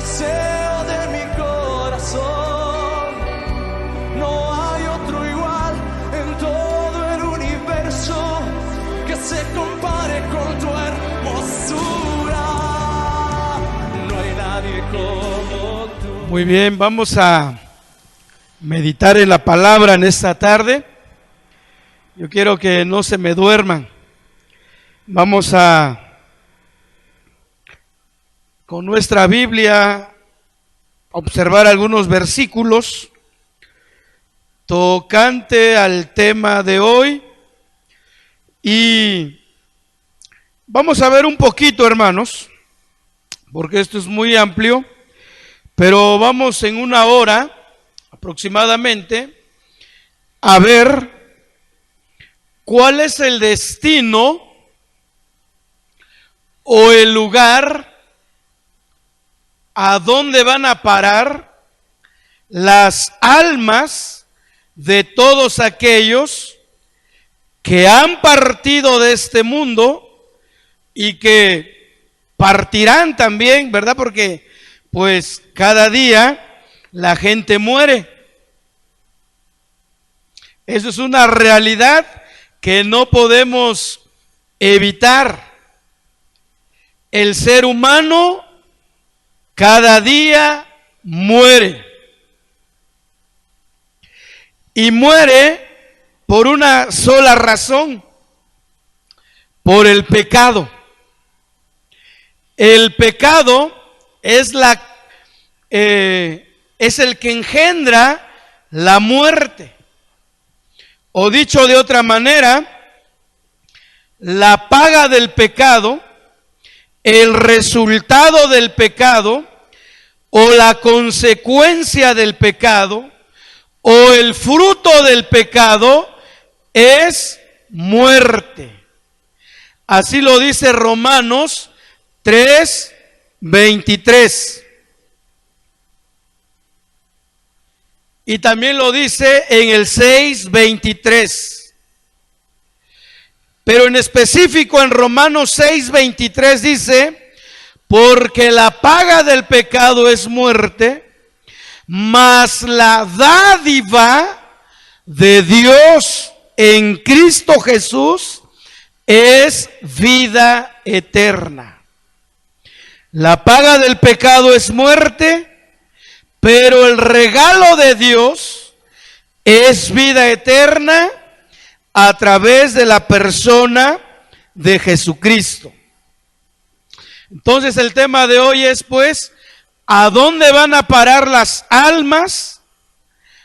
deseo de mi corazón. No hay otro igual en todo el universo que se compare con tu hermosura. No hay nadie como tú. Muy bien, vamos a meditar en la palabra en esta tarde. Yo quiero que no se me duerman. Vamos a, con nuestra Biblia, observar algunos versículos tocante al tema de hoy. Y vamos a ver un poquito, hermanos, porque esto es muy amplio, pero vamos en una hora aproximadamente a ver cuál es el destino o el lugar a dónde van a parar las almas de todos aquellos que han partido de este mundo y que partirán también, ¿verdad? Porque pues cada día la gente muere. Eso es una realidad que no podemos evitar. El ser humano cada día muere. Y muere por una sola razón: por el pecado. El pecado es el que engendra la muerte. O dicho de otra manera, la paga del pecado, el resultado del pecado, o la consecuencia del pecado, o el fruto del pecado es muerte. Así lo dice Romanos 3:23. Y también lo dice en el 6:23. Pero en específico en Romanos 6:23 dice: porque la paga del pecado es muerte, mas la dádiva de Dios en Cristo Jesús es vida eterna. La paga del pecado es muerte, pero el regalo de Dios es vida eterna a través de la persona de Jesucristo. Entonces el tema de hoy es pues, ¿a dónde van a parar las almas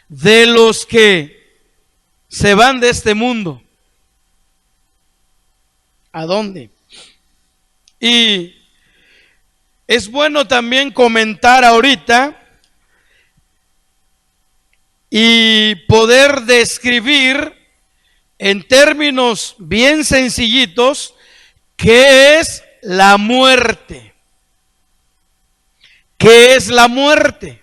de los que se van de este mundo? ¿A dónde? Y es bueno también comentar ahorita y poder describir en términos bien sencillitos qué es la muerte. ¿Qué es la muerte?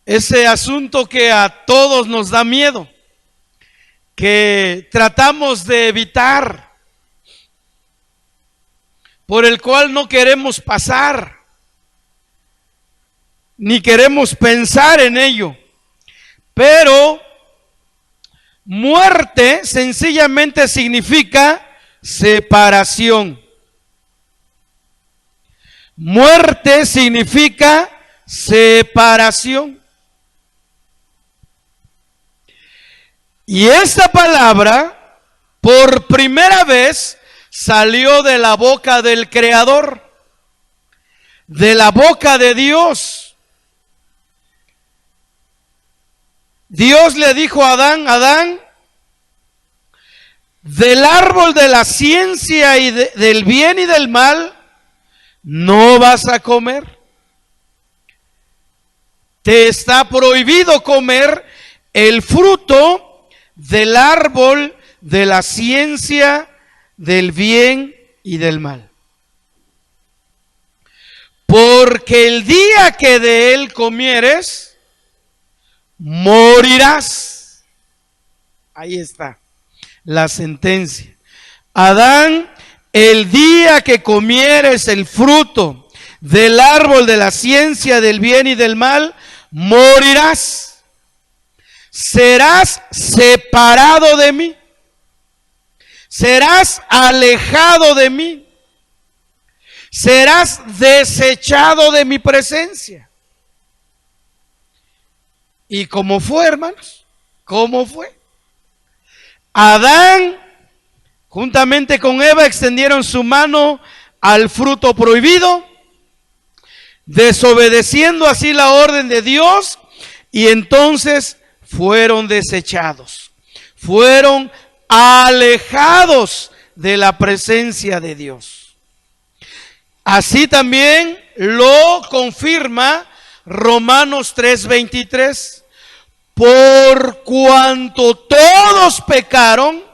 Ese asunto que a todos nos da miedo, que tratamos de evitar, por el cual no queremos pasar, ni queremos pensar en ello. Pero muerte sencillamente significa separación. Muerte significa separación. Y esta palabra, por primera vez, salió de la boca del Creador, de la boca de Dios. Dios le dijo a Adán: Adán, del árbol de la ciencia y del bien y del mal no vas a comer. Te está prohibido comer el fruto del árbol de la ciencia del bien y del mal. Porque el día que de él comieres, morirás. Ahí está la sentencia. Adán, el día que comieres el fruto del árbol de la ciencia del bien y del mal, morirás. Serás separado de mí. Serás alejado de mí. Serás desechado de mi presencia. ¿Y cómo fue, hermanos? ¿Cómo fue? Adán, juntamente con Eva, extendieron su mano al fruto prohibido, desobedeciendo así la orden de Dios, y entonces fueron desechados, fueron alejados de la presencia de Dios. Así también lo confirma Romanos 3:23. Por cuanto todos pecaron,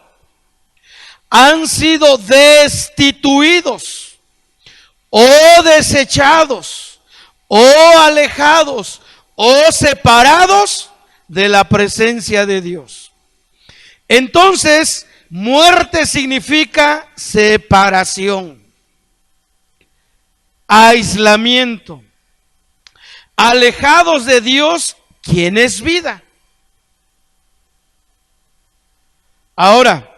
han sido destituidos, o desechados, o alejados, o separados de la presencia de Dios. Entonces, muerte significa separación, aislamiento. Alejados de Dios, ¿quién es vida? Ahora,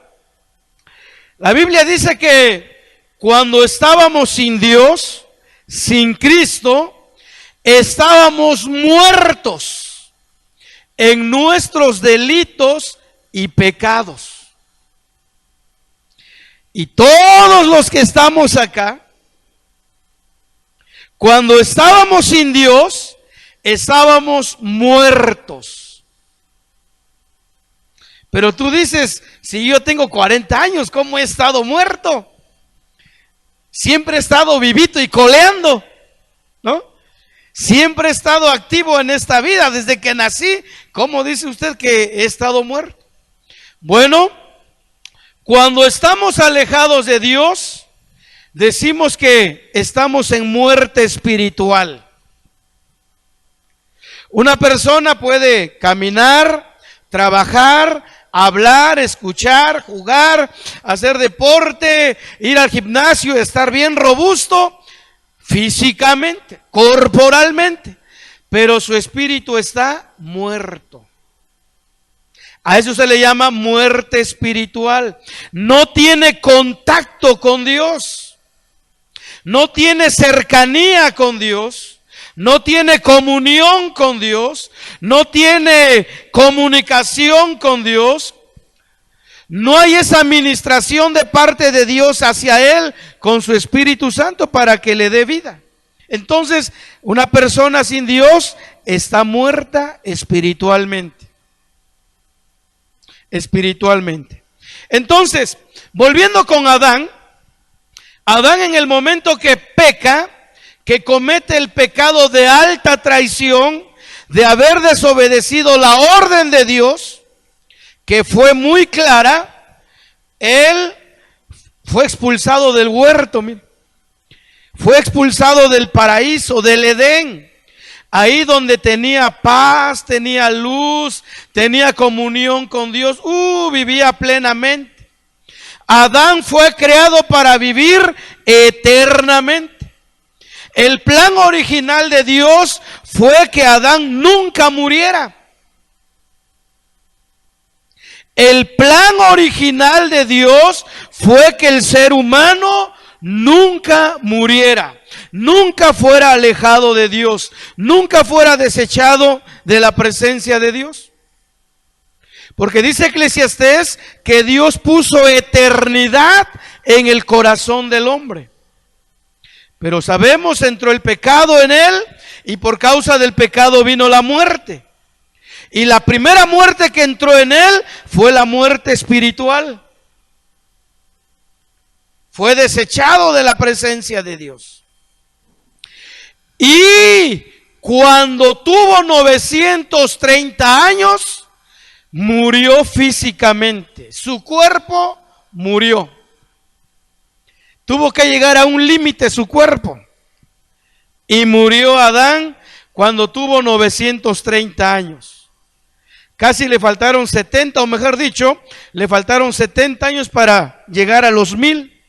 la Biblia dice que cuando estábamos sin Dios, sin Cristo, estábamos muertos en nuestros delitos y pecados. Y todos los que estamos acá, cuando estábamos sin Dios, estábamos muertos. Pero tú dices, si yo tengo 40 años, ¿cómo he estado muerto? Siempre he estado vivito y coleando, ¿no? Siempre he estado activo en esta vida desde que nací. ¿Cómo dice usted que he estado muerto? Bueno, cuando estamos alejados de Dios, decimos que estamos en muerte espiritual. Una persona puede caminar, trabajar, hablar, escuchar, jugar, hacer deporte, ir al gimnasio, estar bien robusto físicamente, corporalmente, pero su espíritu está muerto. A eso se le llama muerte espiritual. No tiene contacto con Dios, no tiene cercanía con Dios, no tiene comunión con Dios, no tiene comunicación con Dios, no hay esa administración de parte de Dios hacia él con su Espíritu Santo para que le dé vida. Entonces, una persona sin Dios está muerta espiritualmente. Espiritualmente. Entonces, volviendo con Adán, Adán en el momento que peca, que comete el pecado de alta traición, de haber desobedecido la orden de Dios, que fue muy clara, él fue expulsado del huerto, mire. Fue expulsado del paraíso, del Edén, ahí donde tenía paz, tenía luz, tenía comunión con Dios, vivía plenamente. Adán fue creado para vivir eternamente. El plan original de Dios fue que Adán nunca muriera. El plan original de Dios fue que el ser humano nunca muriera, nunca fuera alejado de Dios, nunca fuera desechado de la presencia de Dios. Porque dice Eclesiastés que Dios puso eternidad en el corazón del hombre. Pero sabemos, entró el pecado en él y por causa del pecado vino la muerte. Y la primera muerte que entró en él fue la muerte espiritual. Fue desechado de la presencia de Dios. Y cuando tuvo 930 años, murió físicamente. Su cuerpo murió. Tuvo que llegar a un límite su cuerpo. Y murió Adán cuando tuvo 930 años. Casi le faltaron 70, o mejor dicho, le faltaron 70 años para llegar a los 1000.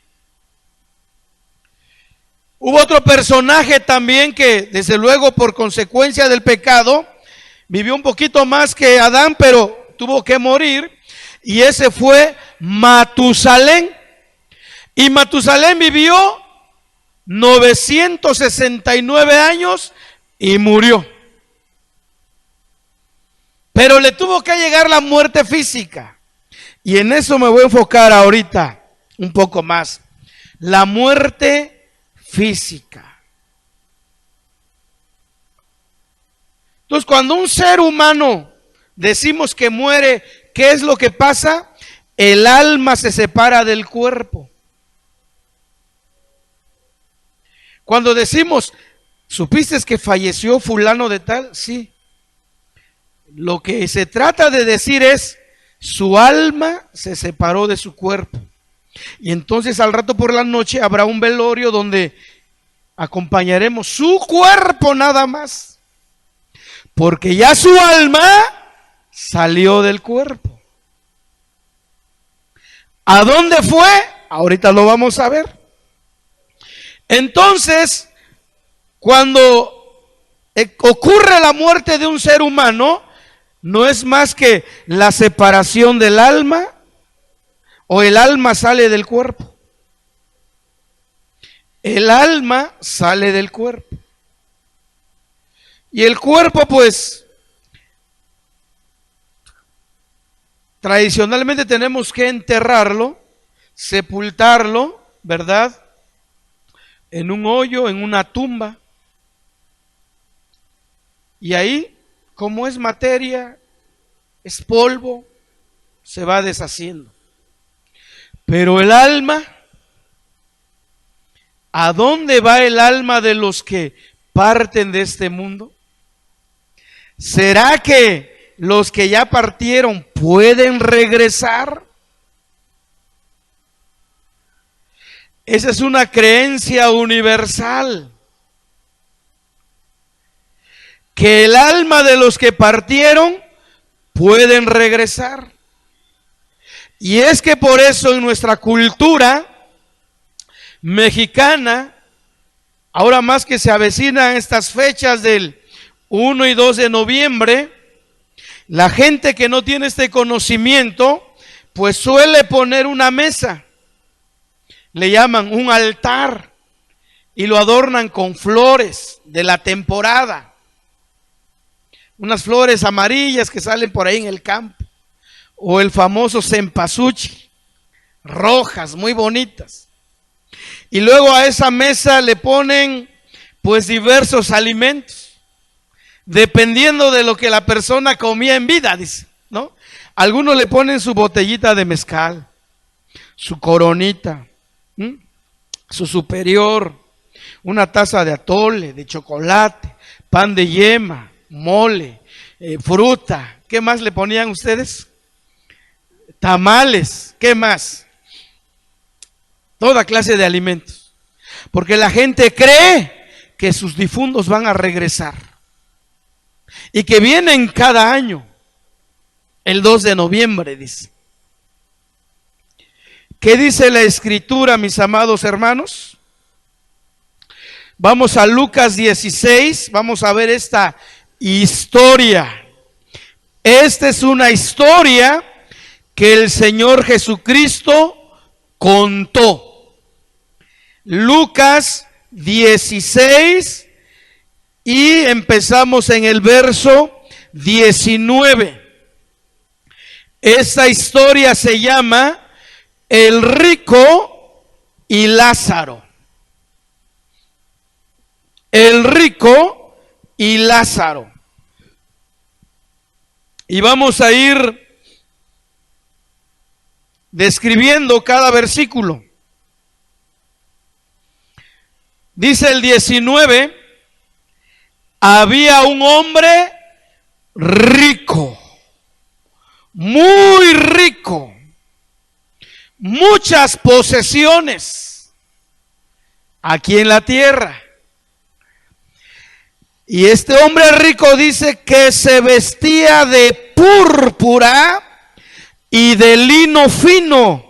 Hubo otro personaje también que, desde luego, por consecuencia del pecado, vivió un poquito más que Adán, pero tuvo que morir. Y ese fue Matusalén. Y Matusalén vivió 969 años y murió. Pero le tuvo que llegar la muerte física. Y en eso me voy a enfocar ahorita un poco más. La muerte física. Entonces, cuando un ser humano decimos que muere, ¿qué es lo que pasa? El alma se separa del cuerpo. Cuando decimos, ¿supiste que falleció fulano de tal? Sí. Lo que se trata de decir es, su alma se separó de su cuerpo. Y entonces al rato por la noche habrá un velorio donde acompañaremos su cuerpo nada más. Porque ya su alma salió del cuerpo. ¿A dónde fue? Ahorita lo vamos a ver. Entonces, cuando ocurre la muerte de un ser humano, no es más que la separación del alma, o el alma sale del cuerpo. El alma sale del cuerpo. Y el cuerpo, pues, tradicionalmente tenemos que enterrarlo, sepultarlo, ¿verdad? En un hoyo, en una tumba. Y ahí, como es materia, es polvo, se va deshaciendo. Pero el alma, ¿a dónde va el alma de los que parten de este mundo? ¿Será que los que ya partieron pueden regresar? Esa es una creencia universal. Que el alma de los que partieron pueden regresar. Y es que por eso en nuestra cultura mexicana, ahora más que se avecinan estas fechas del 1 y 2 de noviembre, la gente que no tiene este conocimiento, pues suele poner una mesa, le llaman un altar, y lo adornan con flores de la temporada, unas flores amarillas que salen por ahí en el campo, o el famoso cempasúchil, rojas, muy bonitas. Y luego a esa mesa le ponen pues diversos alimentos, dependiendo de lo que la persona comía en vida, dice, ¿no? Algunos le ponen su botellita de mezcal, su coronita, su superior, una taza de atole, de chocolate, pan de yema, mole, fruta. ¿Qué más le ponían ustedes? Tamales, ¿qué más? Toda clase de alimentos. Porque la gente cree que sus difuntos van a regresar. Y que vienen cada año. El 2 de noviembre, dice. ¿Qué dice la Escritura, mis amados hermanos? Vamos a Lucas 16, vamos a ver esta historia. Esta es una historia que el Señor Jesucristo contó. Lucas 16 y empezamos en el verso 19. Esta historia se llama El rico y Lázaro. El rico y Lázaro. Y vamos a ir describiendo cada versículo. Dice el 19, había un hombre rico, muy rico, muchas posesiones aquí en la tierra. Y este hombre rico dice que se vestía de púrpura y de lino fino,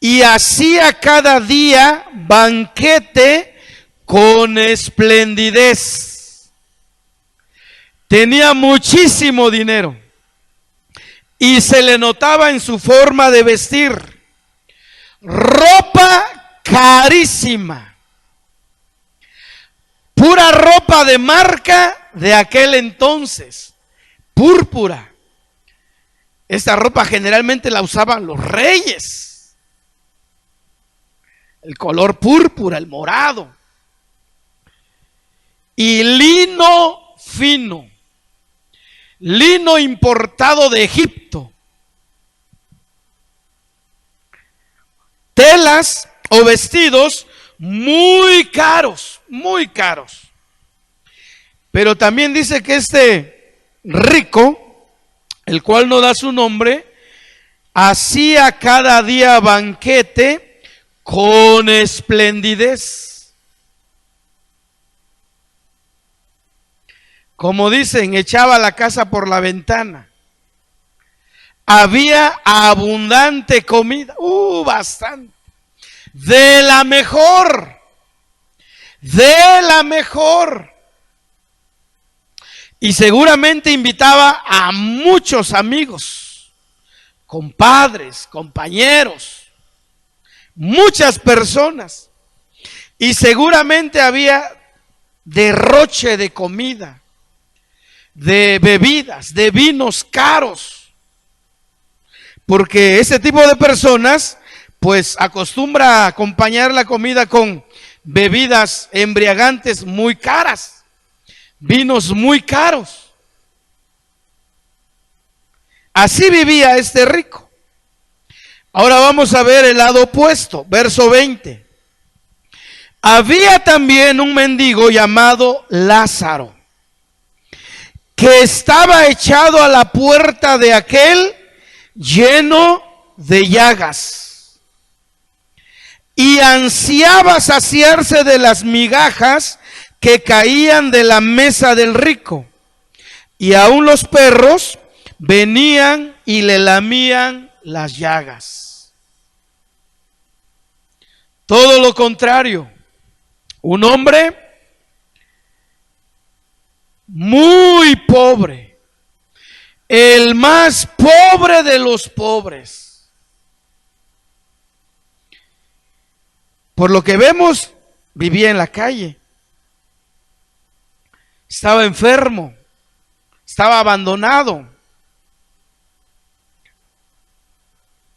y hacía cada día banquete con esplendidez. Tenía muchísimo dinero y se le notaba en su forma de vestir. Ropa carísima, pura ropa de marca de aquel entonces, púrpura. Esta ropa generalmente la usaban los reyes. El color púrpura, el morado. Y lino fino, lino importado de Egipto. Telas o vestidos muy caros, muy caros. Pero también dice que este rico, el cual no da su nombre, hacía cada día banquete con esplendidez. Como dicen, echaba la casa por la ventana. Había abundante comida, bastante, de la mejor, de la mejor. Y seguramente invitaba a muchos amigos, compadres, compañeros, muchas personas. Y seguramente había derroche de comida, de bebidas, de vinos caros. Porque ese tipo de personas pues acostumbra a acompañar la comida con bebidas embriagantes muy caras, vinos muy caros. Así vivía este rico. Ahora vamos a ver el lado opuesto, verso 20. Había también un mendigo llamado Lázaro, que estaba echado a la puerta de aquel lleno de llagas, y ansiaba saciarse de las migajas que caían de la mesa del rico, y aún los perros venían y le lamían las llagas. Todo lo contrario, un hombre muy pobre, el más pobre de los pobres. Por lo que vemos, vivía en la calle, estaba enfermo, estaba abandonado,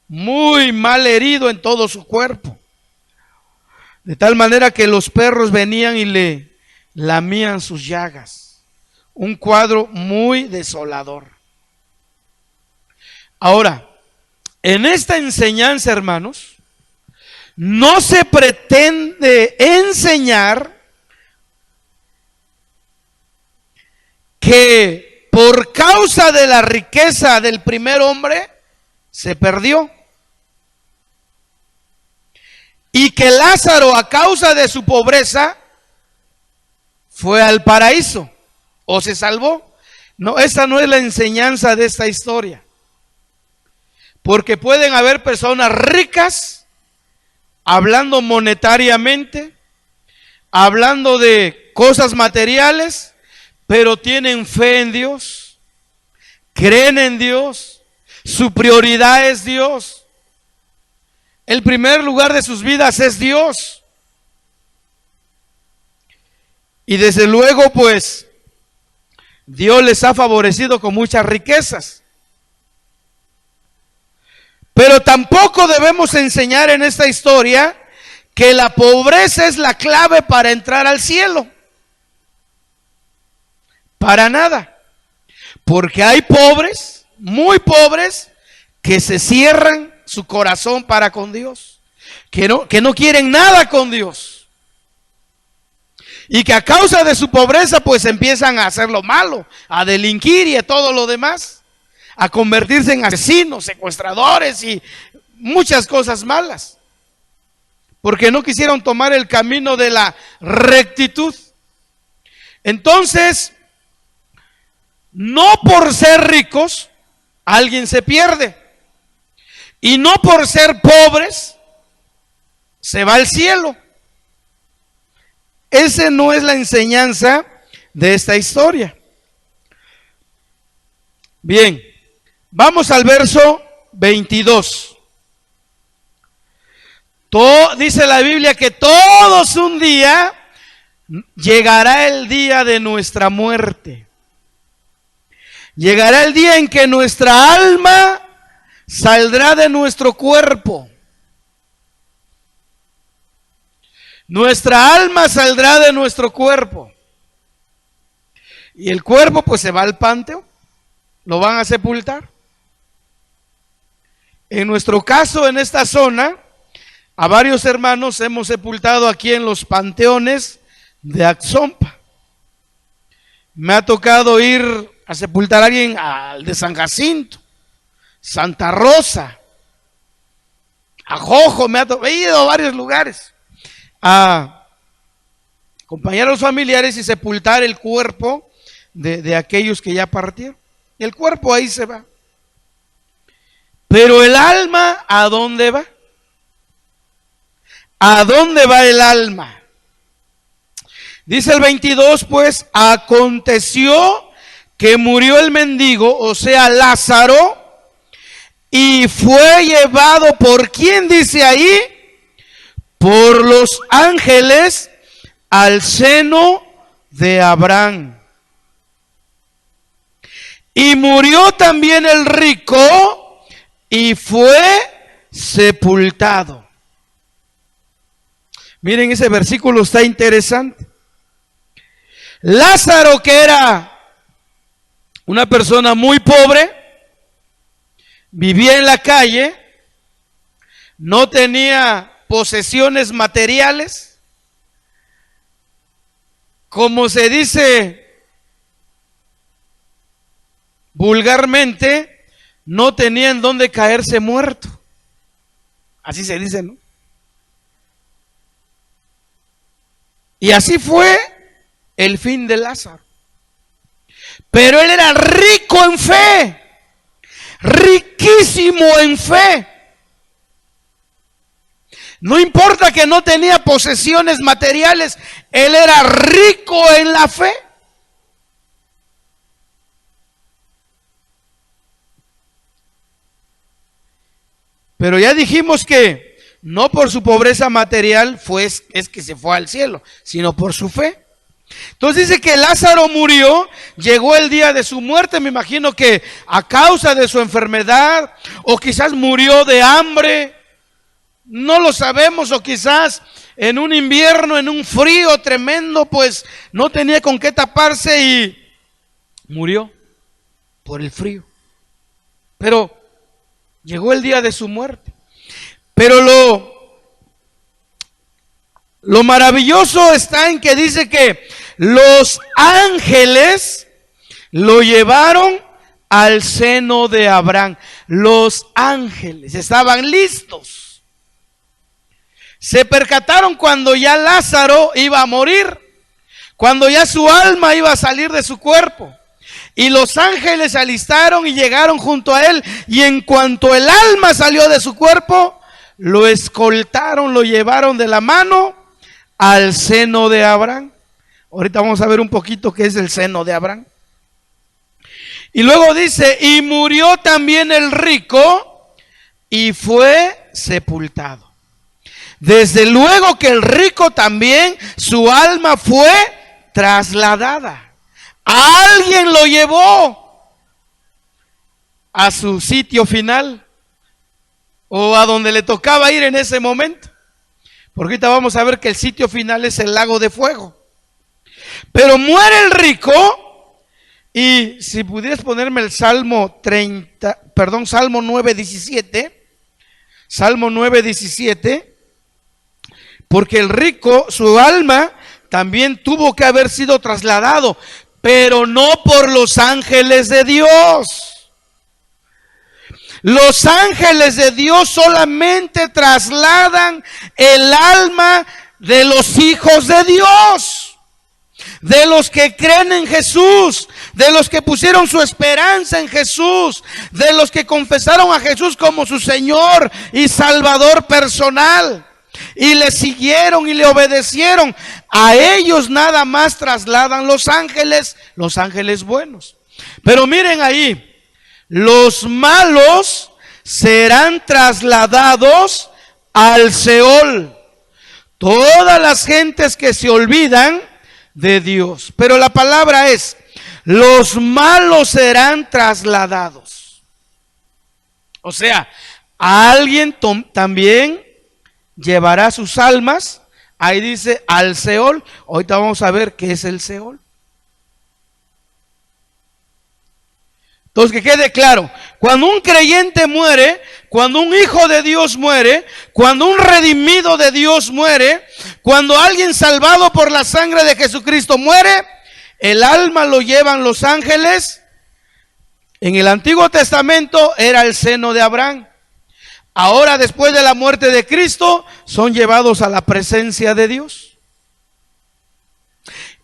muy mal herido en todo su cuerpo, de tal manera que los perros venían y le lamían sus llagas. Un cuadro muy desolador. Ahora, en esta enseñanza, hermanos, no se pretende enseñar que por causa de la riqueza del primer hombre se perdió, y que Lázaro, a causa de su pobreza, fue al paraíso o se salvó. No, esa no es la enseñanza de esta historia. Porque pueden haber personas ricas, hablando monetariamente, hablando de cosas materiales, pero tienen fe en Dios, creen en Dios, su prioridad es Dios. El primer lugar de sus vidas es Dios. Y desde luego, pues, Dios les ha favorecido con muchas riquezas. Pero tampoco debemos enseñar en esta historia que la pobreza es la clave para entrar al cielo. Para nada. Porque hay pobres, muy pobres, que se cierran su corazón para con Dios, que no quieren nada con Dios, y que a causa de su pobreza pues empiezan a hacer lo malo, a delinquir y a todo lo demás, a convertirse en asesinos, secuestradores y muchas cosas malas, porque no quisieron tomar el camino de la rectitud. Entonces, no por ser ricos alguien se pierde, y no por ser pobres se va al cielo. Esa no es la enseñanza de esta historia. Bien, vamos al verso 22. Dice la Biblia que todos un día llegará el día de nuestra muerte. Llegará el día en que nuestra alma saldrá de nuestro cuerpo. Nuestra alma saldrá de nuestro cuerpo. Y el cuerpo pues se va al panteón. Lo van a sepultar. En nuestro caso, en esta zona, a varios hermanos hemos sepultado aquí en los panteones de Axompa. Me ha tocado ir a sepultar a alguien al de San Jacinto, Santa Rosa, a Jojo, he ido a varios lugares a acompañar a los familiares y sepultar el cuerpo de aquellos que ya partieron. Y el cuerpo ahí se va. Pero el alma, ¿a dónde va? ¿A dónde va el alma? Dice el 22, pues, aconteció que murió el mendigo, o sea, Lázaro, y fue llevado por ¿quién dice ahí? Por los ángeles al seno de Abraham. Y murió también el rico y fue sepultado. Miren, ese versículo está interesante. Lázaro, que era una persona muy pobre, vivía en la calle, no tenía posesiones materiales, como se dice vulgarmente, no tenía en dónde caerse muerto. Así se dice, ¿no? Y así fue el fin de Lázaro. Pero él era rico en fe, riquísimo en fe. No importa que no tenía posesiones materiales, él era rico en la fe. Pero ya dijimos que no por su pobreza material es que se fue al cielo, sino por su fe. Entonces dice que Lázaro murió, llegó el día de su muerte, me imagino que a causa de su enfermedad, o quizás murió de hambre, no lo sabemos, o quizás en un invierno, en un frío tremendo, pues no tenía con qué taparse y murió por el frío. Pero llegó el día de su muerte. Pero lo maravilloso está en que dice que los ángeles lo llevaron al seno de Abraham. Los ángeles estaban listos. Se percataron cuando ya Lázaro iba a morir, cuando ya su alma iba a salir de su cuerpo. Y los ángeles se alistaron y llegaron junto a él. Y en cuanto el alma salió de su cuerpo, lo escoltaron, lo llevaron de la mano al seno de Abraham. Ahorita vamos a ver un poquito qué es el seno de Abraham. Y luego dice, y murió también el rico y fue sepultado. Desde luego que el rico también, su alma fue trasladada. Alguien lo llevó a su sitio final o a donde le tocaba ir en ese momento. Porque ahorita vamos a ver que el sitio final es el lago de fuego. Pero muere el rico y si pudieras ponerme el Salmo 9:17, Salmo 9:17, porque el rico, su alma también tuvo que haber sido trasladado, pero no por los ángeles de Dios. Los ángeles de Dios solamente trasladan el alma de los hijos de Dios, de los que creen en Jesús, de los que pusieron su esperanza en Jesús, de los que confesaron a Jesús como su Señor y Salvador personal. y le siguieron y le obedecieron. A ellos nada más trasladan los ángeles buenos. Pero miren ahí, los malos serán trasladados al Seol. Todas las gentes que se olvidan de Dios. Pero la palabra es, los malos serán trasladados. O sea, alguien también llevará sus almas, ahí dice, al Seol. Ahorita vamos a ver qué es el Seol. Entonces, que quede claro, cuando un creyente muere, cuando un hijo de Dios muere, cuando un redimido de Dios muere, cuando alguien salvado por la sangre de Jesucristo muere, el alma lo llevan los ángeles. En el Antiguo Testamento era el seno de Abraham. Ahora, después de la muerte de Cristo, son llevados a la presencia de Dios.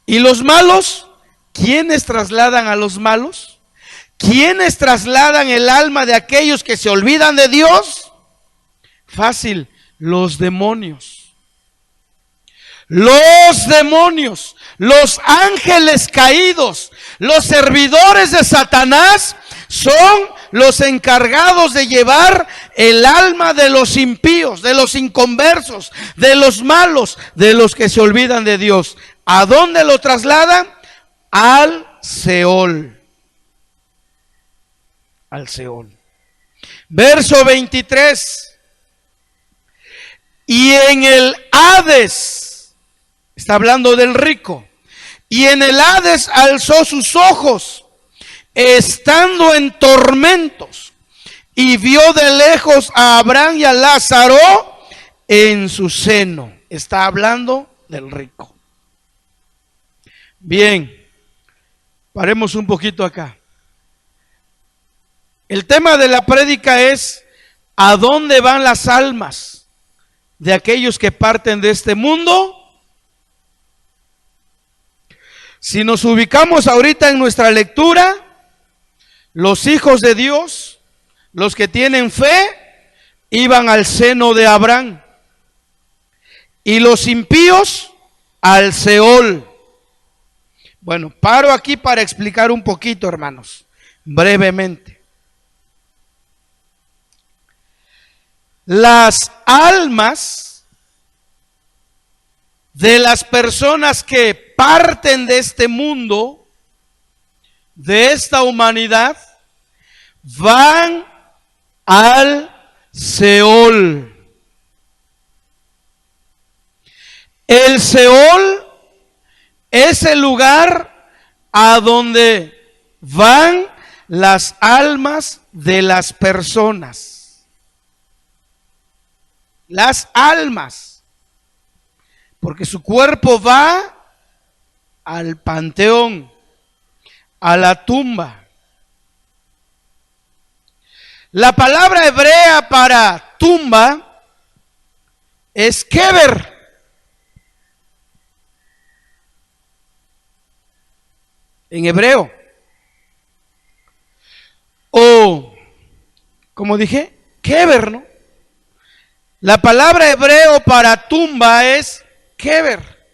¿Y los malos? ¿Quiénes trasladan a los malos? ¿Quiénes trasladan el alma de aquellos que se olvidan de Dios? Fácil, los demonios. Los demonios, los ángeles caídos, los servidores de Satanás son los encargados de llevar el alma de los impíos, de los inconversos, de los malos, de los que se olvidan de Dios. ¿A dónde lo trasladan? Al Seol. Al Seol. Verso 23. Y en el Hades, está hablando del rico, y en el Hades alzó sus ojos, estando en tormentos, y vio de lejos a Abraham y a Lázaro en su seno. Está hablando del rico. Bien, paremos un poquito acá. El tema de la prédica es: ¿a dónde van las almas de aquellos que parten de este mundo? Si nos ubicamos ahorita en nuestra lectura, los hijos de Dios, los que tienen fe, iban al seno de Abraham, y los impíos al Seol. Bueno, paro aquí para explicar un poquito, hermanos, brevemente. Las almas de las personas que parten de este mundo, de esta humanidad, van al Seol. El Seol es el lugar a donde van las almas de las personas. Las almas, porque su cuerpo va al panteón, a la tumba. La palabra hebrea para tumba es kever. En hebreo. O, como dije, kever, ¿no? La palabra hebreo para tumba es kever.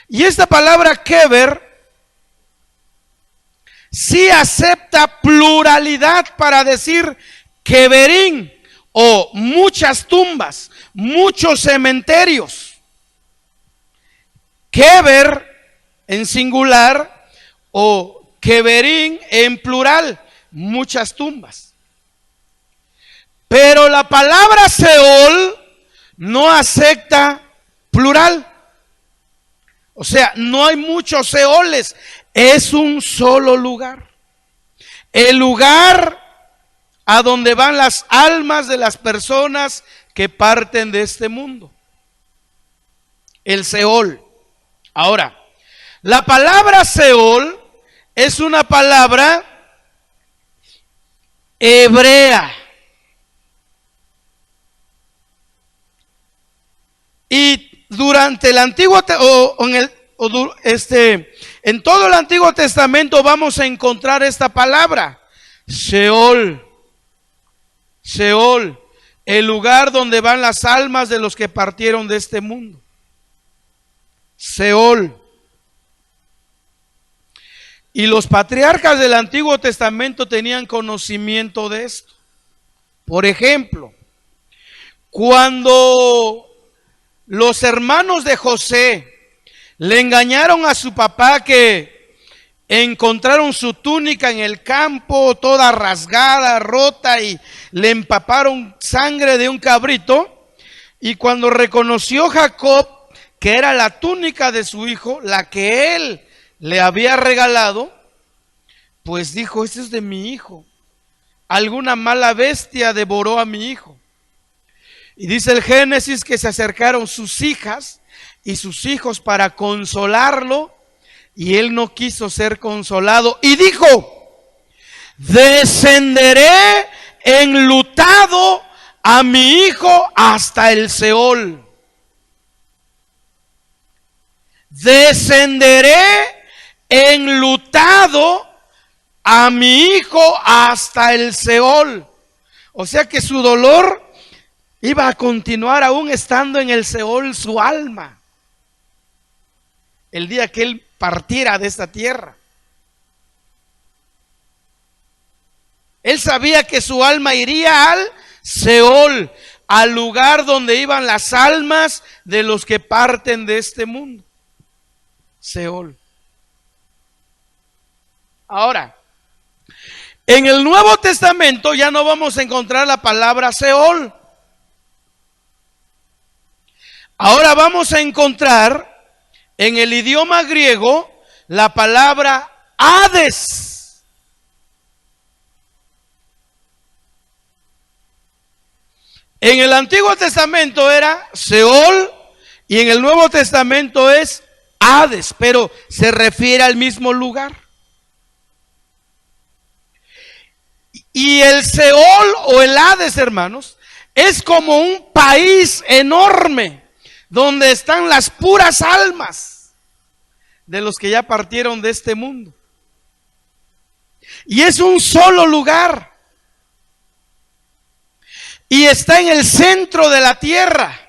Y esta palabra kever sí acepta pluralidad para decir keverín, o muchas tumbas, muchos cementerios. Kever en singular o keverín en plural, muchas tumbas. Pero la palabra Seol no acepta plural. O sea, no hay muchos Seoles, es un solo lugar. El lugar a donde van las almas de las personas que parten de este mundo. El Seol. Ahora, la palabra Seol es una palabra hebrea. Y durante el Antiguo en todo el Antiguo Testamento vamos a encontrar esta palabra, Seol. Seol. el lugar donde van las almas de los que partieron de este mundo. Seol. Y los patriarcas del Antiguo Testamento tenían conocimiento de esto. Por ejemplo, cuando los hermanos de José le engañaron a su papá, que encontraron su túnica en el campo toda rasgada, rota, y le empaparon sangre de un cabrito, y cuando reconoció Jacob que era la túnica de su hijo, la que él le había regalado, pues dijo: este es de mi hijo, alguna mala bestia devoró a mi hijo. Y dice el Génesis que se acercaron sus hijas y sus hijos para consolarlo, y él no quiso ser consolado y dijo: descenderé enlutado a mi hijo hasta el Seol. Descenderé enlutado a mi hijo hasta el Seol. O sea que su dolor iba a continuar aún estando en el Seol, su alma, el día que él partiera de esta tierra. Él sabía que su alma iría al Seol, al lugar donde iban las almas de los que parten de este mundo. Seol. Ahora, en el Nuevo Testamento ya no vamos a encontrar la palabra Seol. Ahora vamos a encontrar en el idioma griego la palabra Hades. En el Antiguo Testamento era Seol y en el Nuevo Testamento es Hades, pero se refiere al mismo lugar. Y el Seol o el Hades, hermanos, es como un país enorme donde están las puras almas de los que ya partieron de este mundo. Y es un solo lugar. Y está en el centro de la tierra.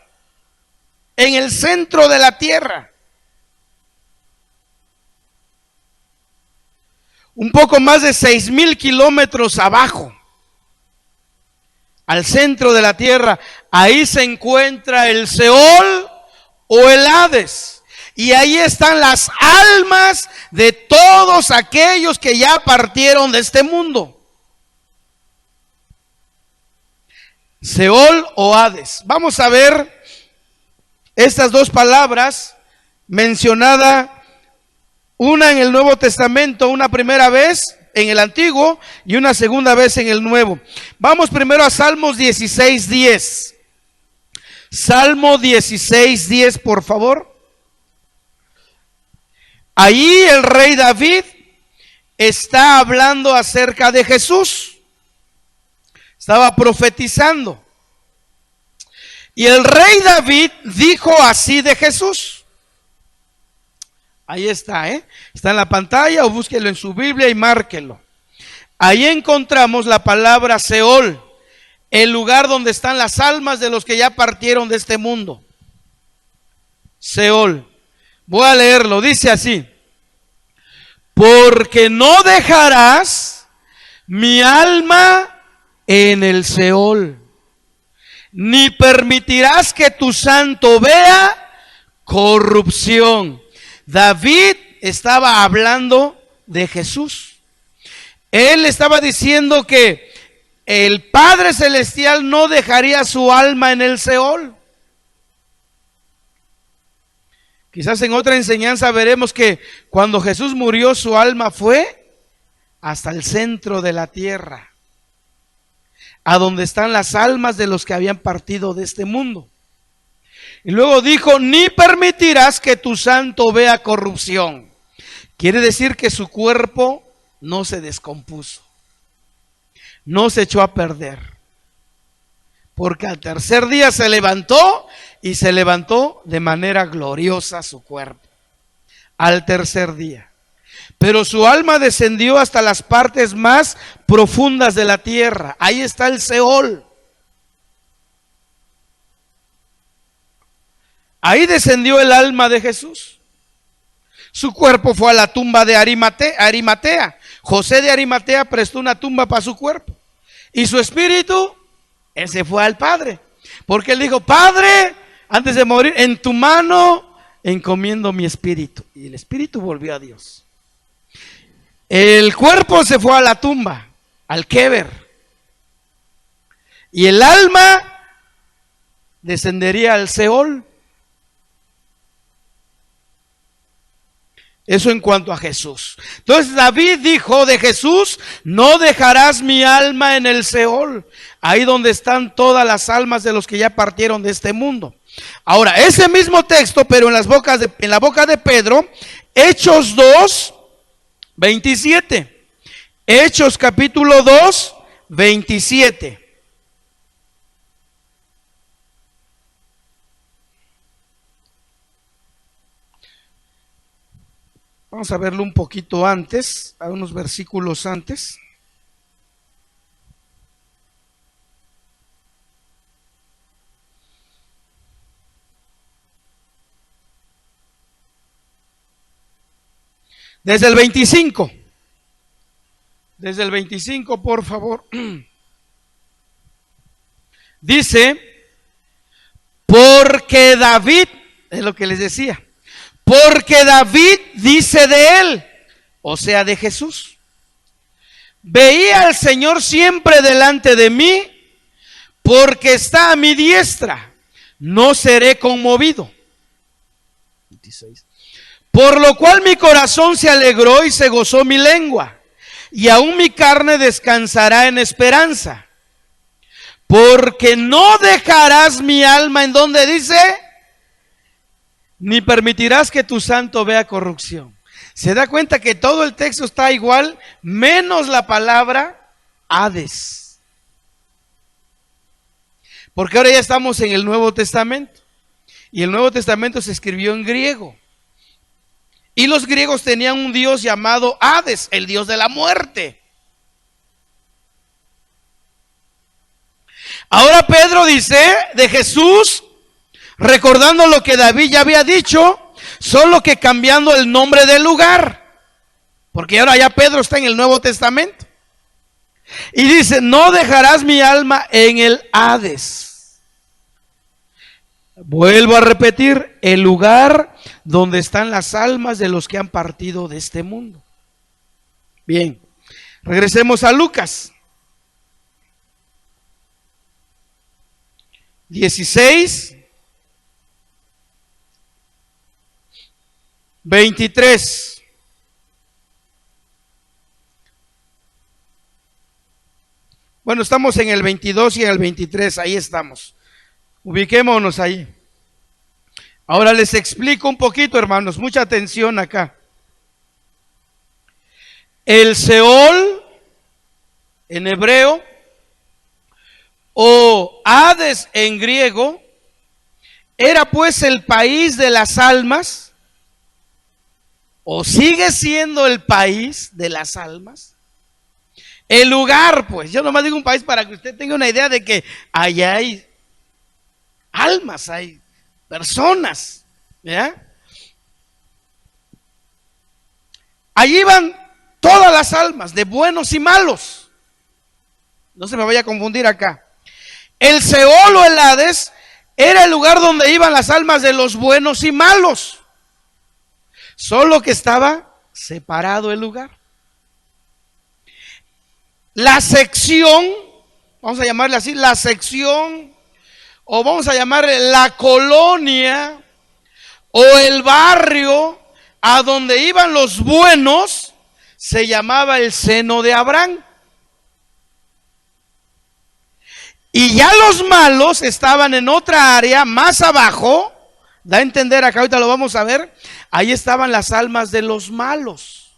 En el centro de la tierra. Un poco más de 6,000 kilómetros abajo, al centro de la tierra, ahí se encuentra el Seol o el Hades. Y ahí están las almas de todos aquellos que ya partieron de este mundo. Seol o Hades. Vamos a ver estas dos palabras mencionadas, una en el Nuevo Testamento, una primera vez en el Antiguo y una segunda vez en el Nuevo. Vamos primero a Salmos 16:10. Salmo 16:10, por favor. Ahí el rey David está hablando acerca de Jesús. Estaba profetizando. Y el rey David dijo así de Jesús. Ahí está, está en la pantalla, o búsquelo en su Biblia y márquelo. Ahí encontramos la palabra Seol, el lugar donde están las almas de los que ya partieron de este mundo. Seol. Voy a leerlo, dice así: porque no dejarás mi alma en el Seol, ni permitirás que tu santo vea corrupción. David estaba hablando de Jesús. Él estaba diciendo que el Padre Celestial no dejaría su alma en el Seol. Quizás en otra enseñanza veremos que cuando Jesús murió, su alma fue hasta el centro de la tierra, a donde están las almas de los que habían partido de este mundo. Y luego dijo: ni permitirás que tu santo vea corrupción. Quiere decir que su cuerpo no se descompuso, no se echó a perder, porque al tercer día se levantó, y se levantó de manera gloriosa su cuerpo, al tercer día. Pero su alma descendió hasta las partes más profundas de la tierra. Ahí está el Seol. Ahí descendió el alma de Jesús. Su cuerpo fue a la tumba de Arimatea. José de Arimatea prestó una tumba para su cuerpo. Y su espíritu, ese fue al Padre. Porque él dijo, Padre, antes de morir, en tu mano encomiendo mi espíritu. Y el espíritu volvió a Dios. El cuerpo se fue a la tumba, al Keber. Y el alma descendería al Seol. Eso en cuanto a Jesús. Entonces David dijo de Jesús, no dejarás mi alma en el Seol, ahí donde están todas las almas de los que ya partieron de este mundo. Ahora, ese mismo texto, pero en la boca de Pedro, Hechos 2, 27. Hechos capítulo 2, 27. Vamos a verlo un poquito antes, a unos versículos antes. Desde el 25. Desde el 25, por favor. Dice, porque David, es lo que les decía, porque David dice de él, o sea de Jesús, veía al Señor siempre delante de mí, porque está a mi diestra, no seré conmovido. 26. Por lo cual mi corazón se alegró y se gozó mi lengua, y aún mi carne descansará en esperanza, porque no dejarás mi alma, en donde dice, ni permitirás que tu santo vea corrupción. Se da cuenta que todo el texto está igual, menos la palabra Hades. Porque ahora ya estamos en el Nuevo Testamento. Y el Nuevo Testamento se escribió en griego. Y los griegos tenían un dios llamado Hades, el dios de la muerte. Ahora Pedro dice de Jesús, recordando lo que David ya había dicho, solo que cambiando el nombre del lugar, porque ahora ya Pedro está en el Nuevo Testamento, y dice, no dejarás mi alma en el Hades. Vuelvo a repetir, el lugar donde están las almas de los que han partido de este mundo. Bien, regresemos a Lucas 16, 23. Bueno, estamos en el 22 y en el 23, ahí estamos. Ubiquémonos ahí. Ahora les explico un poquito, hermanos, mucha atención acá. El Seol, en hebreo, o Hades en griego, era pues el país de las almas, o sigue siendo el país de las almas, el lugar, pues, yo nomás digo un país para que usted tenga una idea de que allá hay almas, hay personas, ¿ya? Allí van todas las almas, de buenos y malos. No se me vaya a confundir acá. El Seol o el Hades era el lugar donde iban las almas de los buenos y malos. Solo que estaba separado el lugar. La sección, vamos a llamarle así, la sección, o vamos a llamarle la colonia, o el barrio a donde iban los buenos, se llamaba el seno de Abraham. Y ya los malos estaban en otra área más abajo, da a entender acá, ahorita lo vamos a ver, ahí estaban las almas de los malos.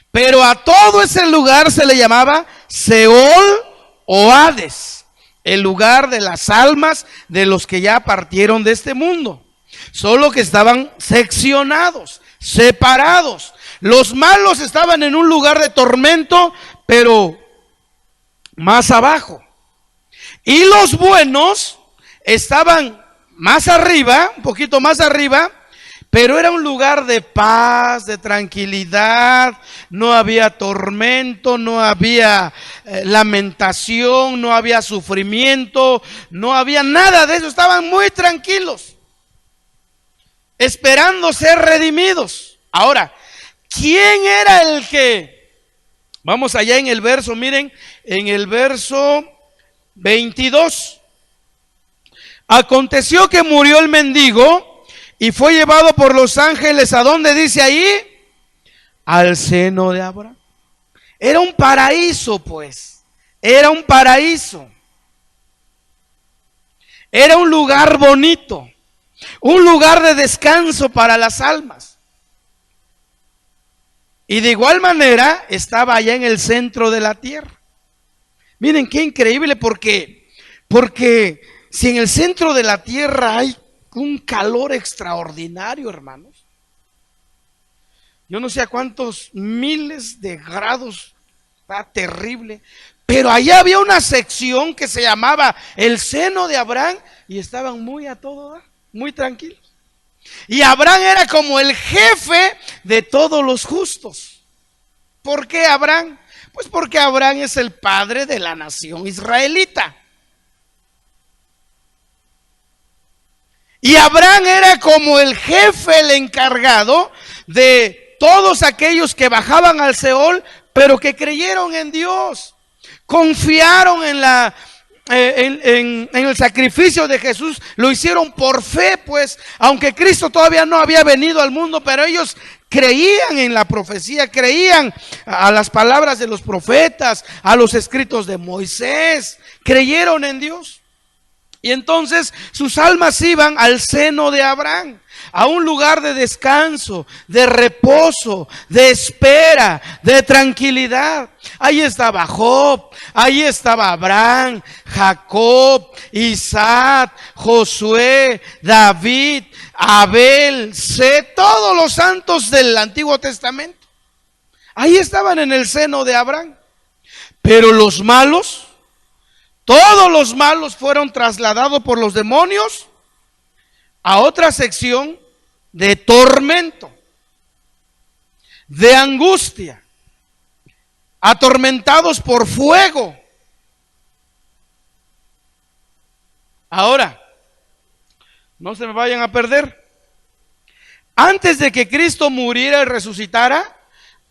Pero a todo ese lugar se le llamaba Seol o Hades, el lugar de las almas de los que ya partieron de este mundo. Solo que estaban seccionados, separados. Los malos estaban en un lugar de tormento, pero más abajo. Y los buenos estaban más arriba, un poquito más arriba, pero era un lugar de paz, de tranquilidad, no había tormento, no había lamentación, no había sufrimiento, no había nada de eso, estaban muy tranquilos, esperando ser redimidos. Ahora, ¿quién era el que? Vamos allá en el verso, miren, en el verso 22. Aconteció que murió el mendigo y fue llevado por los ángeles, ¿a dónde dice ahí? Al seno de Abraham. Era un paraíso, pues. Era un paraíso. Era un lugar bonito. Un lugar de descanso para las almas. Y de igual manera estaba allá en el centro de la tierra. Miren qué increíble, porque si en el centro de la tierra hay un calor extraordinario, hermanos. Yo no sé a cuántos miles de grados, está terrible. Pero allá había una sección que se llamaba el seno de Abraham y estaban muy a todo dar, muy tranquilos. Y Abraham era como el jefe de todos los justos. ¿Por qué Abraham? Pues porque Abraham es el padre de la nación israelita. Y Abraham era como el jefe, el encargado de todos aquellos que bajaban al Seol, pero que creyeron en Dios, confiaron en el sacrificio de Jesús, lo hicieron por fe, pues, aunque Cristo todavía no había venido al mundo, pero ellos creían en la profecía, creían a las palabras de los profetas, a los escritos de Moisés, creyeron en Dios. Y entonces sus almas iban al seno de Abraham, a un lugar de descanso, de reposo, de espera, de tranquilidad. Ahí estaba Job, ahí estaba Abraham, Jacob, Isaac, Josué, David, Abel, todos los santos del Antiguo Testamento. Ahí estaban en el seno de Abraham. Pero los malos, todos los malos fueron trasladados por los demonios a otra sección de tormento, de angustia, atormentados por fuego. Ahora, no se me vayan a perder. Antes de que Cristo muriera y resucitara,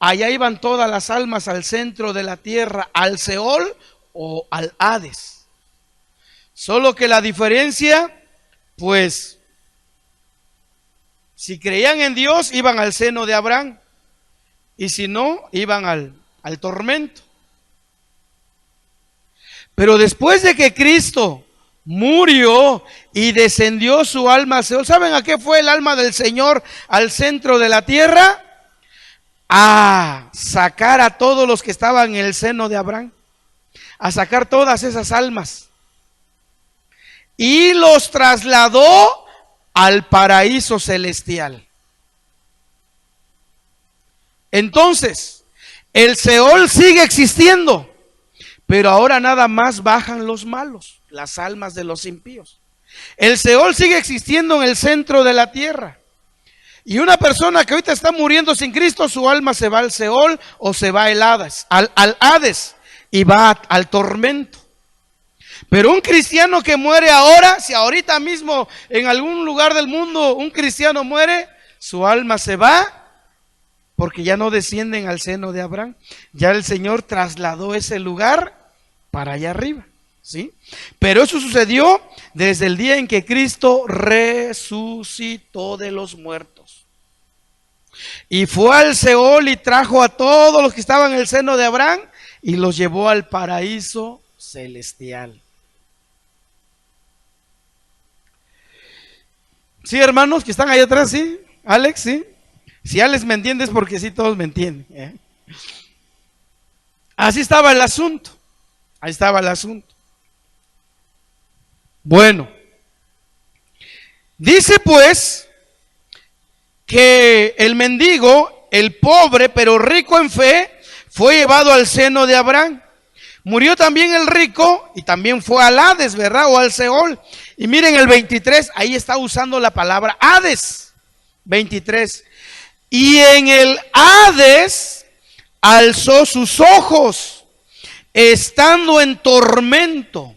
allá iban todas las almas al centro de la tierra, al Seol o al Hades. Solo que la diferencia, pues, si creían en Dios, iban al seno de Abraham, y si no, iban al tormento. Pero después de que Cristo murió y descendió su alma al Seol, ¿saben a qué fue el alma del Señor al centro de la tierra? A sacar a todos los que estaban en el seno de Abraham, a sacar todas esas almas, y los trasladó al paraíso celestial. Entonces, el Seol sigue existiendo, pero ahora nada más bajan los malos, las almas de los impíos. El Seol sigue existiendo en el centro de la tierra. Y una persona que ahorita está muriendo sin Cristo, su alma se va al Seol o se va al Hades y va al tormento. Pero un cristiano que muere ahora, si ahorita mismo en algún lugar del mundo un cristiano muere, su alma se va porque ya no descienden al seno de Abraham. Ya el Señor trasladó ese lugar para allá arriba, ¿sí? Pero eso sucedió desde el día en que Cristo resucitó de los muertos. Y fue al Seol y trajo a todos los que estaban en el seno de Abraham y los llevó al paraíso celestial. Sí, hermanos que están ahí atrás, sí, Alex, sí. Si Alex me entiende es porque sí, todos me entienden, ¿eh? Así estaba el asunto. Ahí estaba el asunto. Bueno, dice pues que el mendigo, el pobre pero rico en fe, fue llevado al seno de Abraham. Murió también el rico y también fue al Hades, ¿verdad? O al Seol. Y miren el 23, ahí está usando la palabra Hades. 23. Y en el Hades alzó sus ojos, estando en tormento,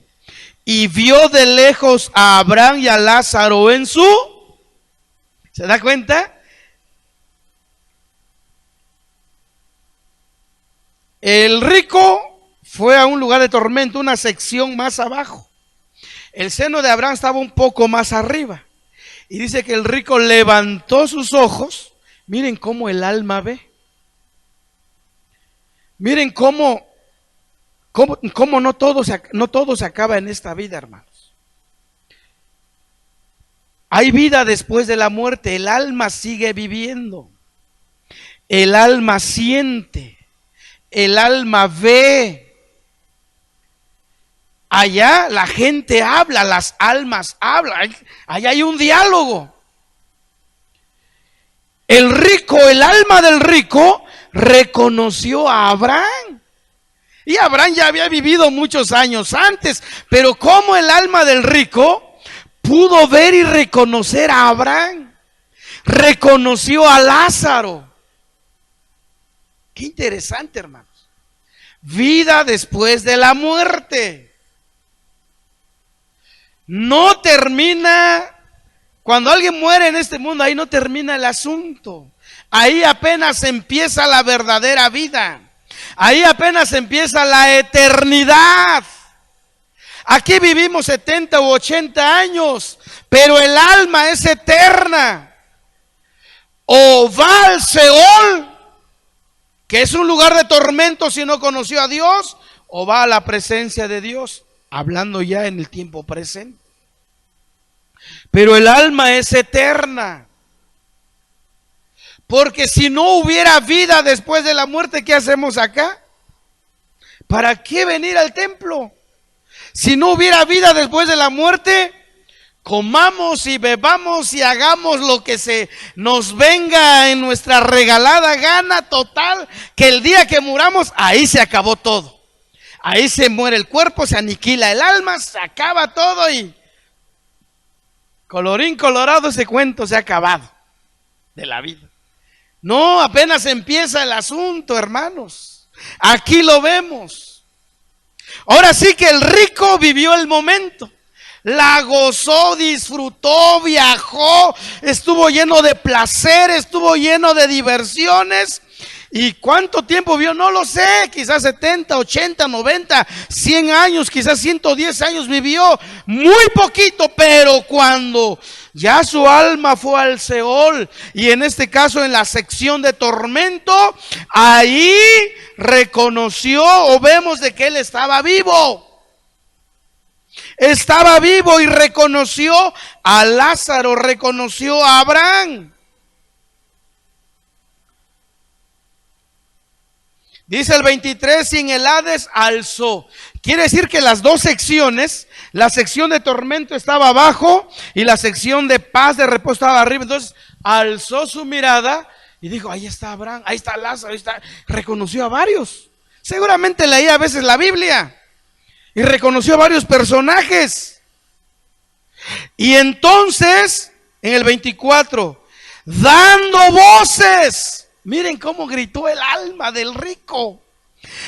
y vio de lejos a Abraham y a Lázaro en su... ¿Se da cuenta? El rico fue a un lugar de tormento, una sección más abajo. El seno de Abraham estaba un poco más arriba. Y dice que el rico levantó sus ojos. Miren cómo el alma ve. Miren cómo no todo se acaba en esta vida, hermanos. Hay vida después de la muerte. El alma sigue viviendo. El alma siente. El alma ve. Allá la gente habla, las almas hablan. Allá hay un diálogo. El rico, el alma del rico, reconoció a Abraham. Y Abraham ya había vivido muchos años antes. Pero ¿cómo el alma del rico pudo ver y reconocer a Abraham? Reconoció a Lázaro. Qué interesante, hermanos. Vida después de la muerte. No termina, cuando alguien muere en este mundo, ahí no termina el asunto. Ahí apenas empieza la verdadera vida. Ahí apenas empieza la eternidad. Aquí vivimos 70 u 80 años, pero el alma es eterna. O va al Seol, que es un lugar de tormento si no conoció a Dios, o va a la presencia de Dios, hablando ya en el tiempo presente. Pero el alma es eterna. Porque si no hubiera vida después de la muerte, ¿qué hacemos acá? ¿Para qué venir al templo? Si no hubiera vida después de la muerte, comamos y bebamos y hagamos lo que se nos venga en nuestra regalada gana total, que el día que muramos, ahí se acabó todo. Ahí se muere el cuerpo, se aniquila el alma, se acaba todo y colorín colorado, ese cuento se ha acabado de la vida. No, apenas empieza el asunto, hermanos. Aquí lo vemos. Ahora sí que el rico vivió el momento. La gozó, disfrutó, viajó, estuvo lleno de placer, estuvo lleno de diversiones. ¿Y cuánto tiempo vivió? No lo sé, quizás 70, 80, 90, 100 años, quizás 110 años vivió, muy poquito, pero cuando ya su alma fue al Seol, y en este caso en la sección de tormento, ahí reconoció o vemos de que él estaba vivo. Estaba vivo y reconoció a Lázaro, reconoció a Abraham. Dice el 23, y en el Hades alzó. Quiere decir que las dos secciones, la sección de tormento estaba abajo y la sección de paz, de reposo estaba arriba. Entonces alzó su mirada y dijo, ahí está Abraham, ahí está Lázaro, ahí está. Reconoció a varios. Seguramente leía a veces la Biblia y reconoció a varios personajes. Y entonces, en el 24, dando voces. Miren cómo gritó el alma del rico.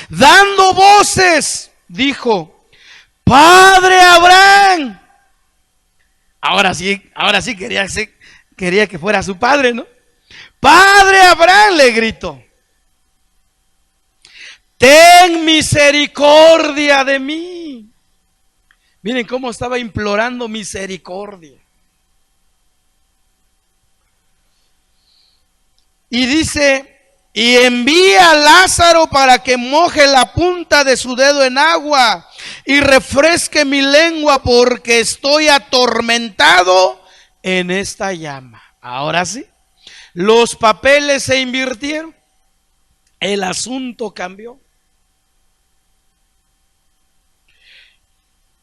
Dando voces, dijo, Padre Abraham. Ahora sí quería que fuera su padre, ¿no? Padre Abraham, le gritó, ten misericordia de mí. Miren cómo estaba implorando misericordia. Y dice, y envía a Lázaro para que moje la punta de su dedo en agua y refresque mi lengua, porque estoy atormentado en esta llama. Ahora sí, los papeles se invirtieron, el asunto cambió.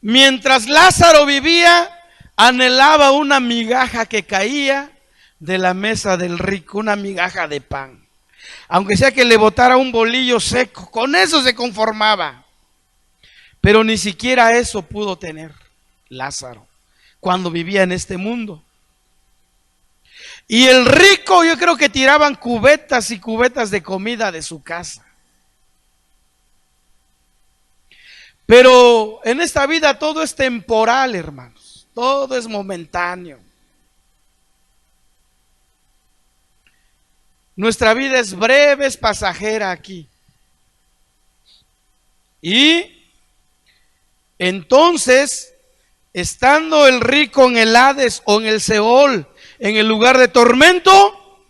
Mientras Lázaro vivía, anhelaba una migaja que caía de la mesa del rico, una migaja de pan, aunque sea que le botara un bolillo seco, con eso se conformaba. Pero ni siquiera eso pudo tener Lázaro cuando vivía en este mundo. Y el rico, yo creo que tiraban cubetas y cubetas de comida de su casa. Pero en esta vida todo es temporal, hermanos. Todo es momentáneo. Nuestra vida es breve, es pasajera aquí. Y entonces, estando el rico en el Hades o en el Seol, en el lugar de tormento,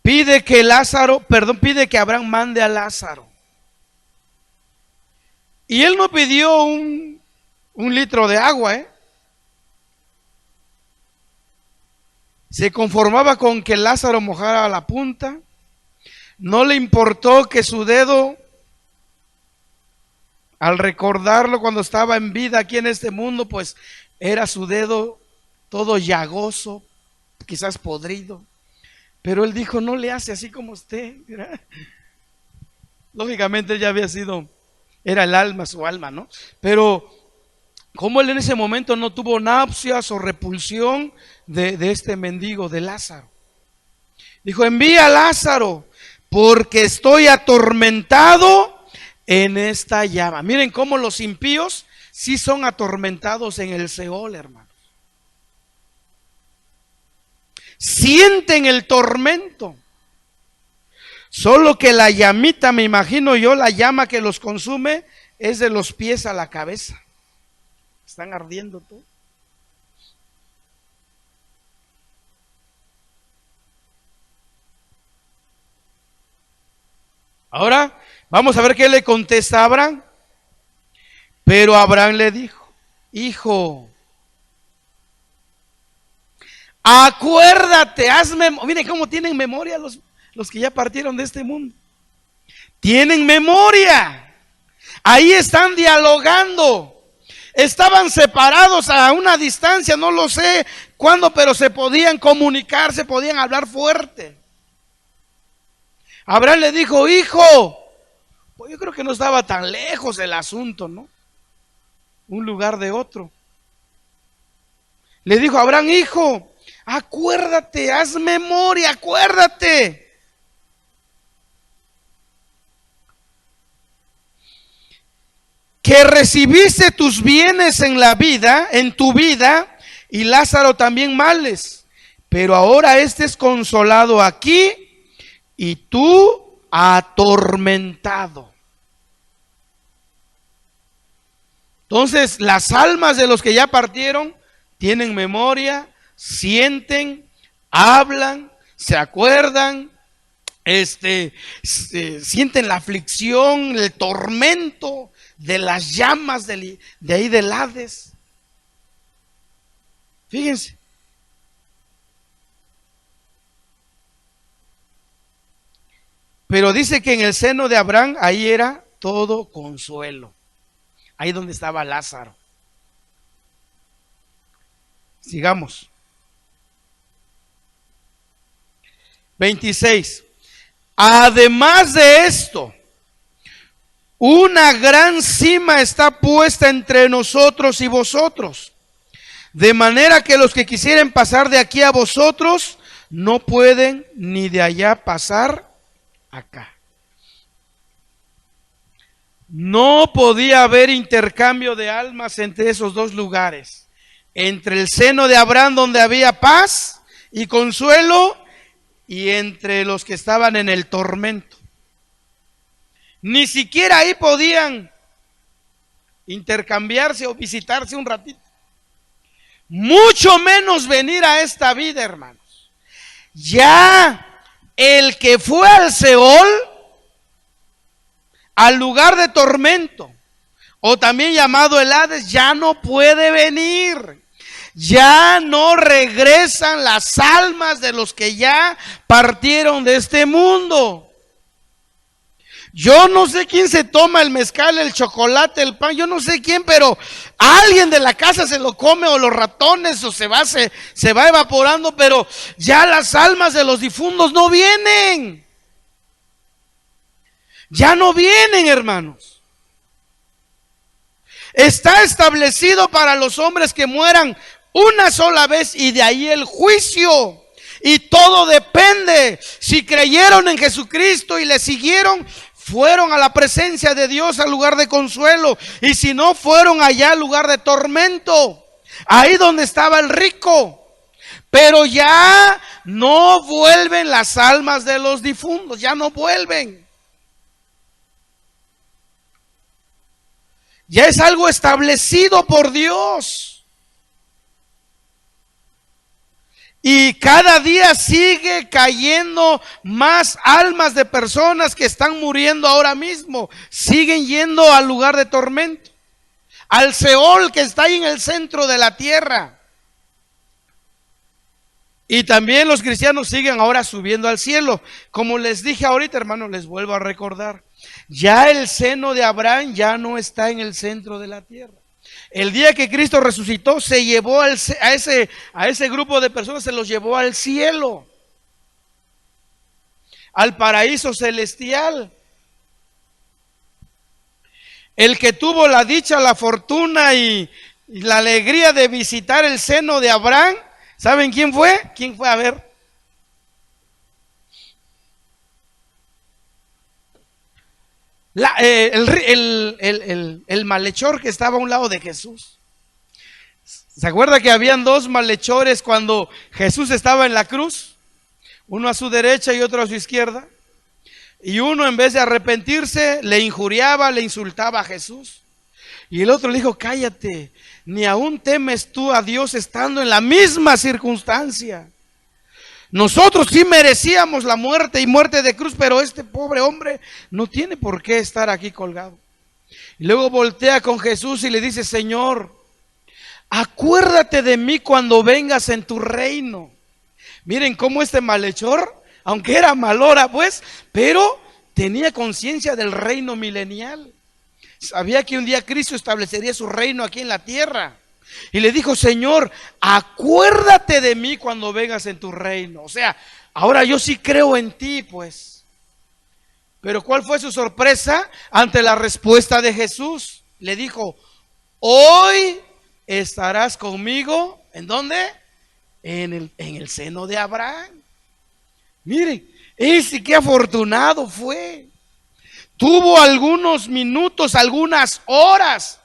pide que Abraham mande a Lázaro. Y él no pidió un litro de agua, Se conformaba con que Lázaro mojara la punta. No le importó que su dedo, al recordarlo cuando estaba en vida aquí en este mundo, pues era su dedo todo llagoso, quizás podrido. Pero él dijo, no le hace así como usted. Lógicamente él ya había sido, era el alma, su alma, ¿no? Pero como él en ese momento no tuvo náuseas o repulsión de este mendigo, de Lázaro. Dijo, envía a Lázaro, porque estoy atormentado en esta llama. Miren cómo los impíos sí son atormentados en el Seol, hermanos. Sienten el tormento. Solo que la llamita, me imagino yo, la llama que los consume es de los pies a la cabeza. Están ardiendo todo. Ahora vamos a ver qué le contesta a Abraham. Pero Abraham le dijo, hijo, acuérdate, miren cómo tienen memoria los que ya partieron de este mundo. Tienen memoria. Ahí están dialogando. Estaban separados a una distancia, no lo sé cuándo, pero se podían comunicar, se podían hablar fuerte. Abraham le dijo, hijo, pues yo creo que no estaba tan lejos el asunto, ¿no? Un lugar de otro. Le dijo a Abraham, hijo, acuérdate, haz memoria, acuérdate. Que recibiste tus bienes en la vida, en tu vida, y Lázaro también males. Pero ahora este es consolado aquí y tú atormentado. Entonces, las almas de los que ya partieron tienen memoria, sienten, hablan, se acuerdan, sienten la aflicción, el tormento de las llamas de ahí del Hades. Fíjense. Pero dice que en el seno de Abraham ahí era todo consuelo. Ahí donde estaba Lázaro. Sigamos. 26. Además de esto, una gran cima está puesta entre nosotros y vosotros, de manera que los que quisieren pasar de aquí a vosotros no pueden ni de allá pasar acá. No podía haber intercambio de almas entre esos dos lugares, entre el seno de Abraham donde había paz y consuelo y entre los que estaban en el tormento. Ni siquiera ahí podían intercambiarse o visitarse un ratito. Mucho menos venir a esta vida, hermanos. Ya el que fue al Seol, al lugar de tormento, o también llamado el Hades, ya no puede venir. Ya no regresan las almas de los que ya partieron de este mundo. Yo no sé quién se toma el mezcal, el chocolate, el pan, yo no sé quién, pero alguien de la casa se lo come, o los ratones, o se va evaporando, pero ya las almas de los difuntos no vienen. Ya no vienen, hermanos. Está establecido para los hombres que mueran una sola vez y de ahí el juicio. Y todo depende. Si creyeron en Jesucristo y le siguieron, fueron a la presencia de Dios, al lugar de consuelo. Y si no, fueron allá al lugar de tormento, ahí donde estaba el rico. Pero ya no vuelven las almas de los difuntos, ya no vuelven. Ya es algo establecido por Dios. Y cada día sigue cayendo más almas de personas que están muriendo ahora mismo. Siguen yendo al lugar de tormento, al Seol que está ahí en el centro de la tierra. Y también los cristianos siguen ahora subiendo al cielo. Como les dije ahorita, hermanos, les vuelvo a recordar. Ya el seno de Abraham ya no está en el centro de la tierra. El día que Cristo resucitó, se llevó a ese grupo de personas, se los llevó al cielo, al paraíso celestial. El que tuvo la dicha, la fortuna y la alegría de visitar el seno de Abraham, ¿saben quién fue? ¿Quién fue? A ver. El malhechor que estaba a un lado de Jesús. ¿Se acuerda que habían dos malhechores cuando Jesús estaba en la cruz? Uno a su derecha y otro a su izquierda. Y uno, en vez de arrepentirse, le injuriaba, le insultaba a Jesús. Y el otro le dijo: cállate, ni aún temes tú a Dios estando en la misma circunstancia. Nosotros sí merecíamos la muerte y muerte de cruz, pero este pobre hombre no tiene por qué estar aquí colgado. Y luego voltea con Jesús y le dice: Señor, acuérdate de mí cuando vengas en tu reino. Miren cómo este malhechor, aunque era malora pues, pero tenía conciencia del reino milenial. Sabía que un día Cristo establecería su reino aquí en la tierra. Y le dijo: Señor, acuérdate de mí cuando vengas en tu reino. O sea, ahora yo sí creo en ti, pues. Pero ¿cuál fue su sorpresa ante la respuesta de Jesús? Le dijo: hoy estarás conmigo. ¿En dónde? En el seno de Abraham. Miren, ese qué afortunado fue. Tuvo algunos minutos, algunas horas.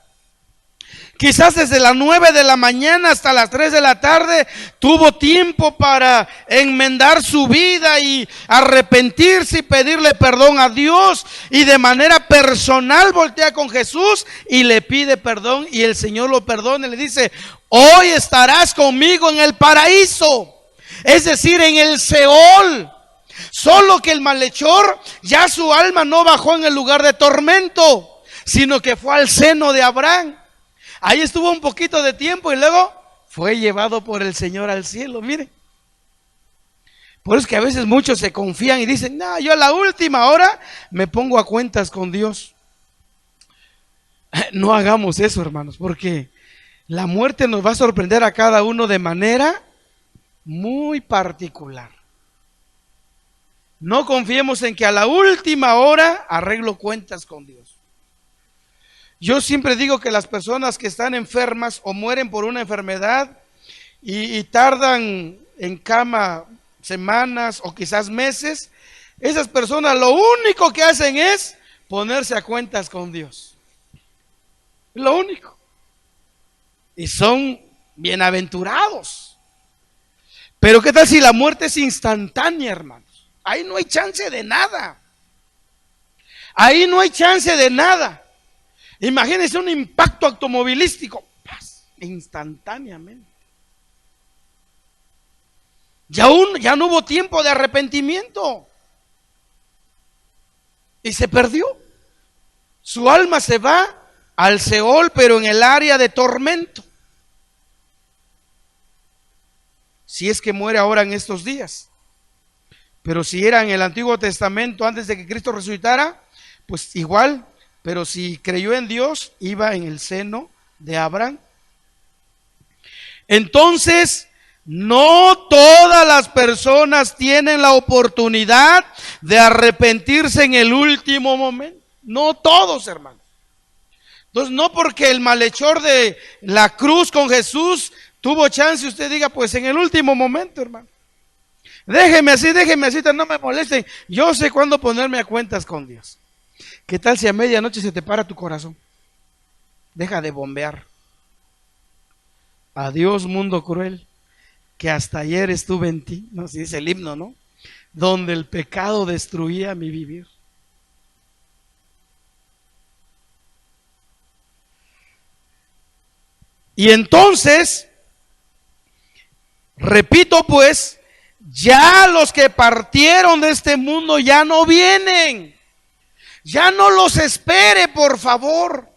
Quizás desde las 9 de la mañana hasta las 3 de la tarde tuvo tiempo para enmendar su vida y arrepentirse y pedirle perdón a Dios. Y de manera personal voltea con Jesús y le pide perdón, y el Señor lo perdona y le dice: hoy estarás conmigo en el paraíso, es decir, en el Seol. Solo que el malhechor, ya su alma no bajó en el lugar de tormento, sino que fue al seno de Abraham. Ahí estuvo un poquito de tiempo y luego fue llevado por el Señor al cielo. Miren, por eso es que a veces muchos se confían y dicen: no, yo a la última hora me pongo a cuentas con Dios. No hagamos eso, hermanos, porque la muerte nos va a sorprender a cada uno de manera muy particular. No confiemos en que a la última hora arreglo cuentas con Dios. Yo siempre digo que las personas que están enfermas o mueren por una enfermedad y tardan en cama semanas o quizás meses, esas personas lo único que hacen es ponerse a cuentas con Dios. Lo único. Y son bienaventurados. Pero ¿qué tal si la muerte es instantánea, hermanos? Ahí no hay chance de nada. Ahí no hay chance de nada. Imagínense un impacto automovilístico, ¡paz!, instantáneamente. Ya no hubo tiempo de arrepentimiento. Y se perdió. Su alma se va al Seol, pero en el área de tormento. Si es que muere ahora en estos días. Pero si era en el Antiguo Testamento, antes de que Cristo resucitara, pues igual. Pero si creyó en Dios, iba en el seno de Abraham. Entonces, no todas las personas tienen la oportunidad de arrepentirse en el último momento. No todos, hermanos. Entonces, no porque el malhechor de la cruz con Jesús tuvo chance, usted diga, pues en el último momento, hermano. Déjeme así, no me molesten. Yo sé cuándo ponerme a cuentas con Dios. ¿Qué tal si a medianoche se te para tu corazón? Deja de bombear. Adiós, mundo cruel, que hasta ayer estuve en ti. No, si dice el himno, ¿no? Donde el pecado destruía mi vivir. Y entonces, repito pues, ya los que partieron de este mundo ya no vienen. Ya no los espere, por favor.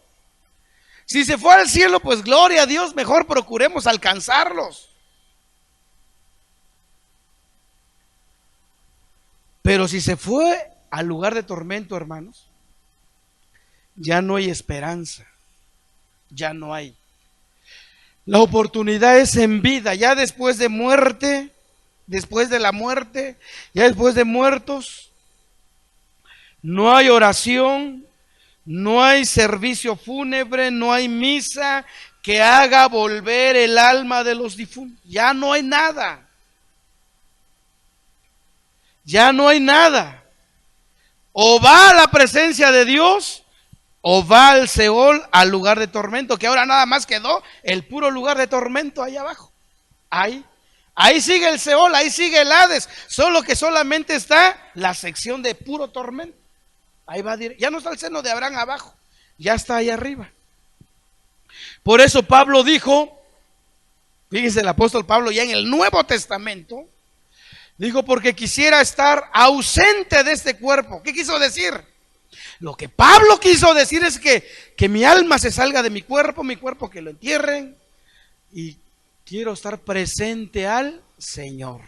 Si se fue al cielo, pues gloria a Dios, mejor procuremos alcanzarlos. Pero si se fue al lugar de tormento, hermanos, ya no hay esperanza. Ya no hay. La oportunidad es en vida, ya después de muerte, después de la muerte, ya después de muertos, no hay oración, no hay servicio fúnebre, no hay misa que haga volver el alma de los difuntos. Ya no hay nada. Ya no hay nada. O va a la presencia de Dios, o va al Seol, al lugar de tormento, que ahora nada más quedó el puro lugar de tormento ahí abajo. Ahí sigue el Seol, ahí sigue el Hades, solo que solamente está la sección de puro tormento. Ahí va, ya no está el seno de Abraham abajo, ya está ahí arriba. Por eso Pablo dijo, fíjese el apóstol Pablo ya en el Nuevo Testamento, dijo, porque quisiera estar ausente de este cuerpo. ¿Qué quiso decir? Lo que Pablo quiso decir es que mi alma se salga de mi cuerpo que lo entierren, y quiero estar presente al Señor.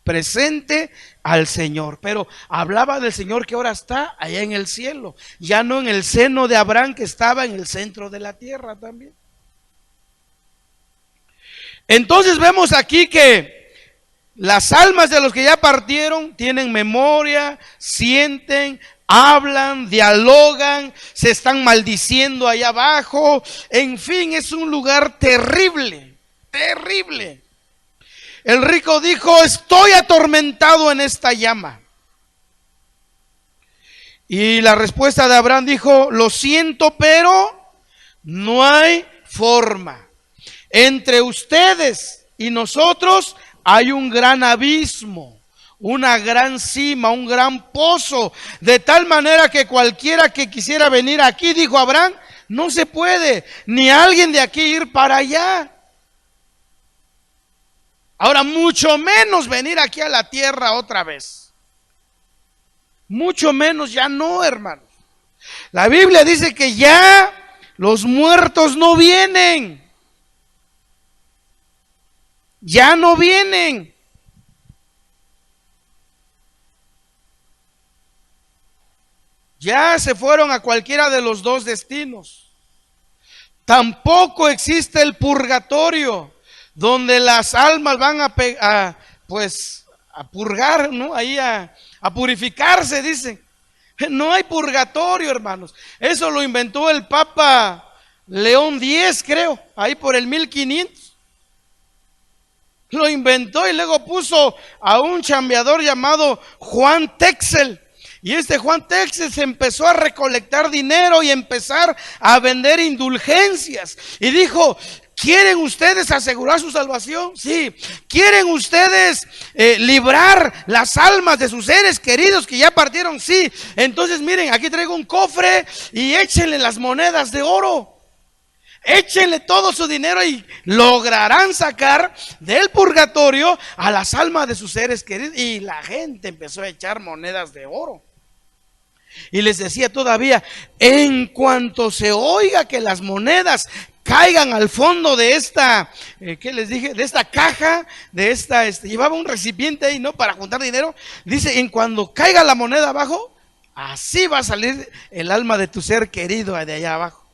Presente al Señor. Pero hablaba del Señor que ahora está allá en el cielo, ya no en el seno de Abraham que estaba en el centro de la tierra también. Entonces vemos aquí que las almas de los que ya partieron tienen memoria, sienten, hablan, dialogan, se están maldiciendo allá abajo. En fin, es un lugar terrible, terrible. El rico dijo, estoy atormentado en esta llama. Y la respuesta de Abraham dijo, lo siento, pero no hay forma. Entre ustedes y nosotros hay un gran abismo, una gran cima, un gran pozo, de tal manera que cualquiera que quisiera venir aquí, dijo Abraham, no se puede, ni alguien de aquí ir para allá. Ahora, mucho menos venir aquí a la tierra otra vez. Mucho menos ya no, hermanos. La Biblia dice que ya los muertos no vienen. Ya no vienen. Ya se fueron a cualquiera de los dos destinos. Tampoco existe el purgatorio, donde las almas van a purgar, ¿no? Ahí a purificarse, dicen. No hay purgatorio, hermanos. Eso lo inventó el Papa León X, creo, ahí por el 1500. Lo inventó y luego puso a un chambeador llamado Juan Texel. Y este Juan Texel se empezó a recolectar dinero y empezar a vender indulgencias. Y dijo, ¿quieren ustedes asegurar su salvación? Sí. ¿Quieren ustedes librar las almas de sus seres queridos que ya partieron? Sí. Entonces miren, aquí traigo un cofre y échenle las monedas de oro. Échenle todo su dinero y lograrán sacar del purgatorio a las almas de sus seres queridos. Y la gente empezó a echar monedas de oro. Y les decía todavía, en cuanto se oiga que las monedas caigan al fondo de esta, ¿qué les dije? De esta caja, de esta, llevaba un recipiente ahí, ¿no? Para juntar dinero. Dice, en cuando caiga la moneda abajo, así va a salir el alma de tu ser querido de allá abajo.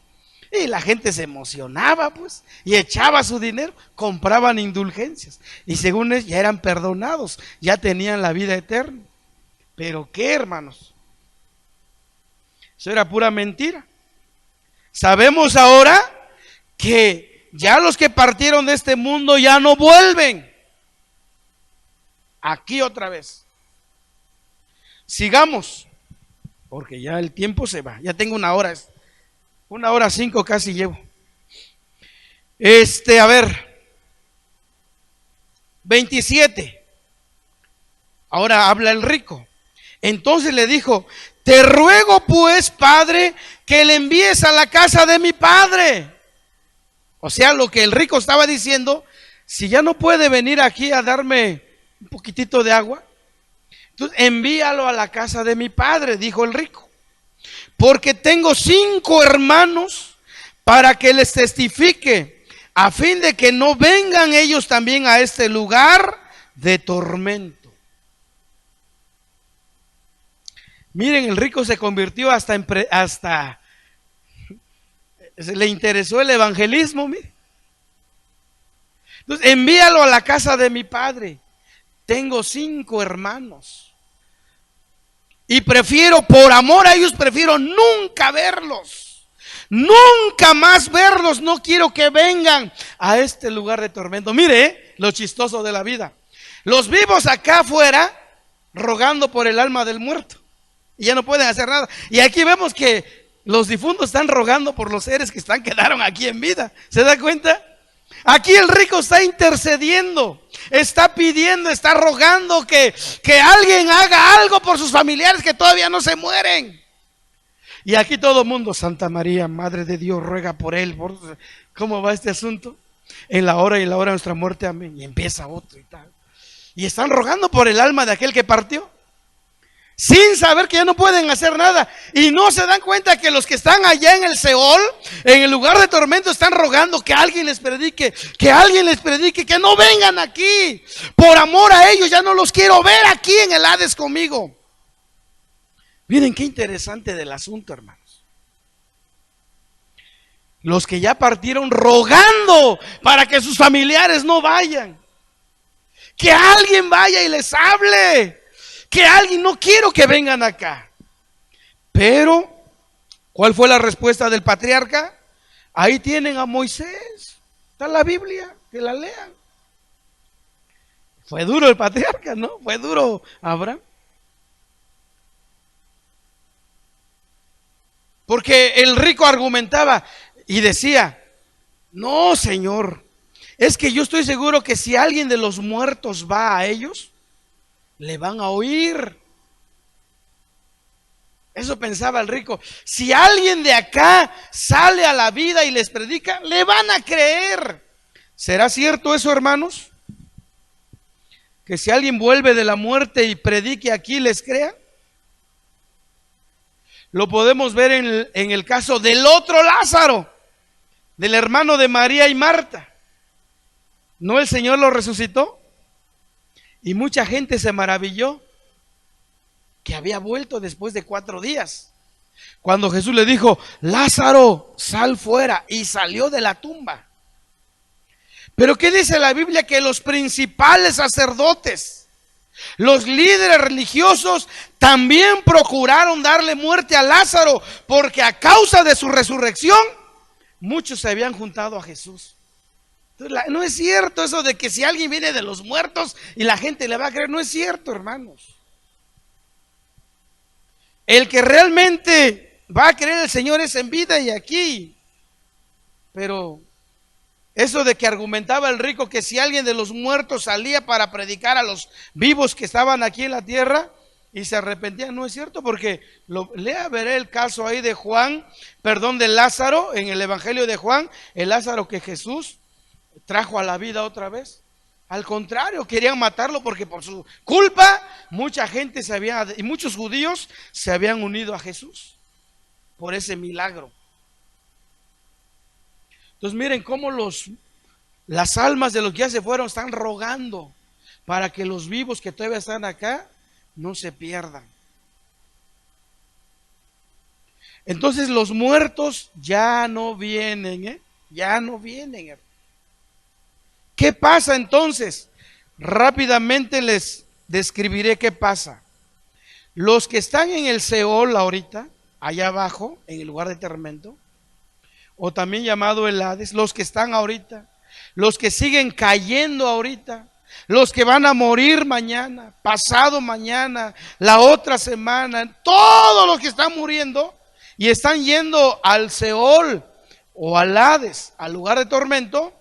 Y la gente se emocionaba, pues, y echaba su dinero, compraban indulgencias. Y según ellos, ya eran perdonados, ya tenían la vida eterna. Pero ¿qué, hermanos? Eso era pura mentira. Sabemos ahora que ya los que partieron de este mundo ya no vuelven. Aquí otra vez. Sigamos, porque ya el tiempo se va. Ya tengo 1:05 casi llevo. A ver, 27. Ahora habla el rico. Entonces le dijo: te ruego pues, padre, que le envíes a la casa de mi padre. O sea, lo que el rico estaba diciendo: si ya no puede venir aquí a darme un poquitito de agua, entonces envíalo a la casa de mi padre, dijo el rico, porque tengo 5 hermanos para que les testifique, a fin de que no vengan ellos también a este lugar de tormento. Miren, el rico se convirtió hasta le interesó el evangelismo. Miren. Entonces, envíalo a la casa de mi padre. Tengo 5 hermanos. Y por amor a ellos, prefiero nunca verlos. Nunca más verlos. No quiero que vengan a este lugar de tormento. Mire, lo chistoso de la vida. Los vivos acá afuera rogando por el alma del muerto. Y ya no pueden hacer nada. Y aquí vemos que los difuntos están rogando por los seres que quedaron aquí en vida. ¿Se da cuenta? Aquí el rico está intercediendo, está pidiendo, está rogando que alguien haga algo por sus familiares que todavía no se mueren. Y aquí todo el mundo: Santa María, Madre de Dios, ruega por él. ¿Cómo va este asunto? En la hora y en la hora de nuestra muerte, amén. Y empieza otro y tal. Y están rogando por el alma de aquel que partió, sin saber que ya no pueden hacer nada. Y no se dan cuenta que los que están allá en el Seol, en el lugar de tormento, están rogando que alguien les predique, que no vengan aquí. Por amor a ellos, ya no los quiero ver aquí en el Hades conmigo. Miren qué interesante del asunto, hermanos. Los que ya partieron rogando para que sus familiares no vayan. Que alguien vaya y les hable. Que alguien, no quiero que vengan acá. Pero, ¿cuál fue la respuesta del patriarca? Ahí tienen a Moisés. Está en la Biblia, que la lean. Fue duro el patriarca, ¿no? Fue duro Abraham. Porque el rico argumentaba y decía: no, Señor, es que yo estoy seguro que si alguien de los muertos va a ellos, le van a oír. Eso pensaba el rico. Si alguien de acá sale a la vida y les predica, le van a creer. ¿Será cierto eso, hermanos? Que si alguien vuelve de la muerte y predique aquí, les crean. Lo podemos ver en el caso del otro Lázaro, del hermano de María y Marta. ¿No el Señor lo resucitó? Y mucha gente se maravilló que había vuelto después de 4 días. Cuando Jesús le dijo: Lázaro, sal fuera, y salió de la tumba. Pero ¿qué dice la Biblia? Que los principales sacerdotes, los líderes religiosos, también procuraron darle muerte a Lázaro, porque a causa de su resurrección, muchos se habían juntado a Jesús. No es cierto eso de que si alguien viene de los muertos y la gente le va a creer. No es cierto, hermanos. El que realmente va a creer el Señor es en vida y aquí. Pero eso de que argumentaba el rico que si alguien de los muertos salía para predicar a los vivos que estaban aquí en la tierra y se arrepentían, no es cierto, porque veré el caso ahí de de Lázaro, en el Evangelio de Juan, el Lázaro que Jesús trajo a la vida otra vez. Al contrario, querían matarlo porque por su culpa mucha gente y muchos judíos se habían unido a Jesús por ese milagro. Entonces miren cómo las almas de los que ya se fueron están rogando para que los vivos que todavía están acá no se pierdan. Entonces los muertos ya no vienen, ya no vienen. ¿Qué pasa entonces? Rápidamente les describiré qué pasa. Los que están en el Seol ahorita, allá abajo, en el lugar de tormento, o también llamado el Hades, los que están ahorita, los que siguen cayendo ahorita, los que van a morir mañana, pasado mañana, la otra semana, todos los que están muriendo y están yendo al Seol o al Hades, al lugar de tormento,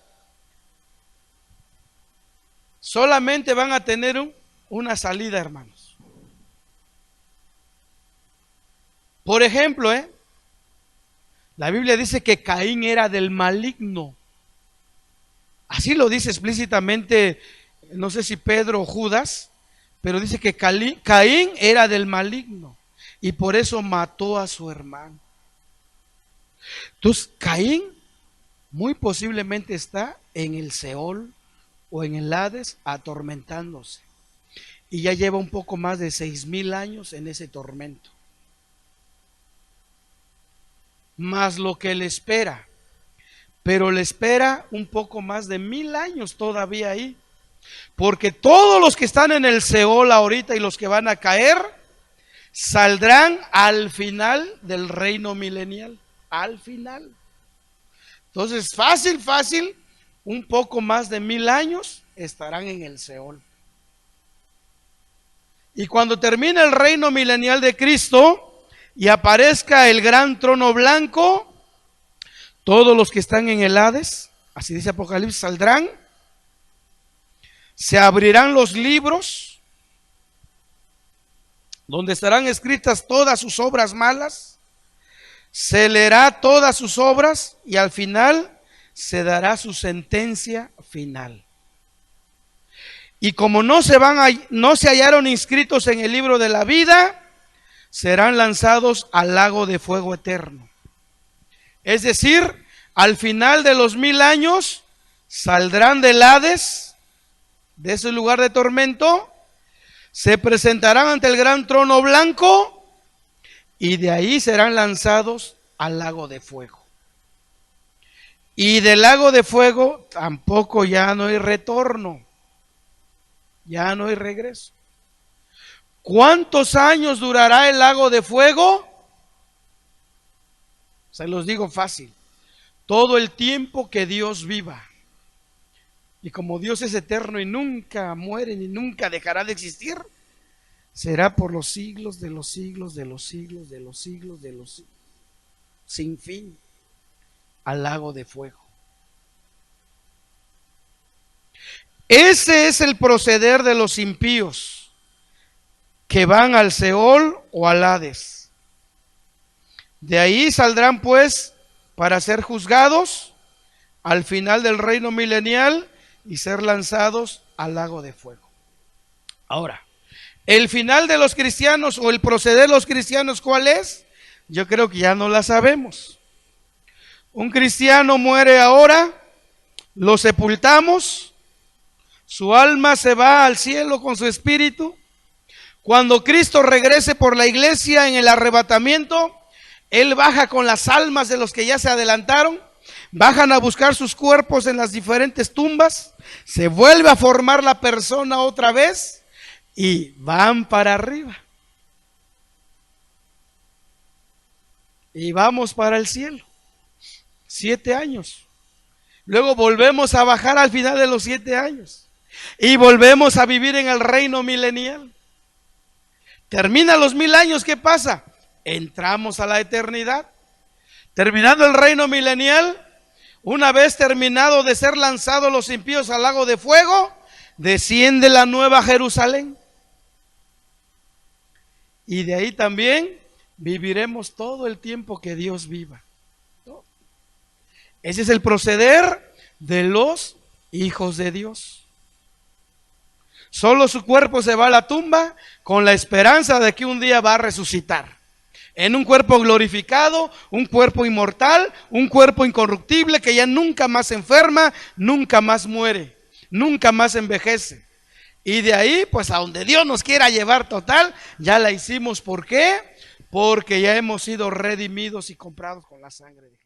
solamente van a tener una salida, hermanos. Por ejemplo, la Biblia dice que Caín era del maligno. Así lo dice explícitamente, no sé si Pedro o Judas, pero dice que Caín era del maligno y por eso mató a su hermano. Entonces, Caín muy posiblemente está en el Seol o en el Hades atormentándose. Y ya lleva un poco más de 6,000 años en ese tormento. Más lo que le espera. Pero le espera un poco más de 1,000 años todavía ahí. Porque todos los que están en el Seol ahorita y los que van a caer, saldrán al final del reino milenial. Al final. Entonces, fácil, un poco más de 1,000 años estarán en el Seol. Y cuando termine el reino milenial de Cristo y aparezca el gran trono blanco, todos los que están en el Hades, así dice Apocalipsis, saldrán, se abrirán los libros donde estarán escritas todas sus obras malas, se leerá todas sus obras y al final se dará su sentencia final. Y como no se hallaron inscritos en el libro de la vida, serán lanzados al lago de fuego eterno. Es decir, al final de los 1,000 años saldrán del Hades, de ese lugar de tormento, se presentarán ante el gran trono blanco y de ahí serán lanzados al lago de fuego. Y del lago de fuego tampoco ya no hay retorno, ya no hay regreso. ¿Cuántos años durará el lago de fuego? Se los digo fácil, todo el tiempo que Dios viva. Y como Dios es eterno y nunca muere ni nunca dejará de existir, será por los siglos de los siglos de los siglos de los siglos de los siglos, sin fin, al lago de fuego. Ese es el proceder de los impíos que van al Seol o al Hades. De ahí saldrán pues para ser juzgados al final del reino milenial y ser lanzados al lago de fuego. Ahora, el final de los cristianos o el proceder de los cristianos, ¿cuál es? Yo creo que ya no la sabemos. Un cristiano muere ahora, lo sepultamos, su alma se va al cielo con su espíritu. Cuando Cristo regrese por la iglesia en el arrebatamiento, Él baja con las almas de los que ya se adelantaron, bajan a buscar sus cuerpos en las diferentes tumbas, se vuelve a formar la persona otra vez y van para arriba. Y vamos para el cielo. 7 años. Luego volvemos a bajar al final de los 7 años. Y volvemos a vivir en el reino milenial. Termina los 1,000 años, ¿qué pasa? Entramos a la eternidad. Terminando el reino milenial, una vez terminado de ser lanzados los impíos al lago de fuego, desciende la nueva Jerusalén. Y de ahí también viviremos todo el tiempo que Dios viva. Ese es el proceder de los hijos de Dios. Solo su cuerpo se va a la tumba con la esperanza de que un día va a resucitar. En un cuerpo glorificado, un cuerpo inmortal, un cuerpo incorruptible que ya nunca más se enferma, nunca más muere, nunca más envejece. Y de ahí, pues a donde Dios nos quiera llevar total, ya la hicimos. ¿Por qué? Porque ya hemos sido redimidos y comprados con la sangre de Jesús.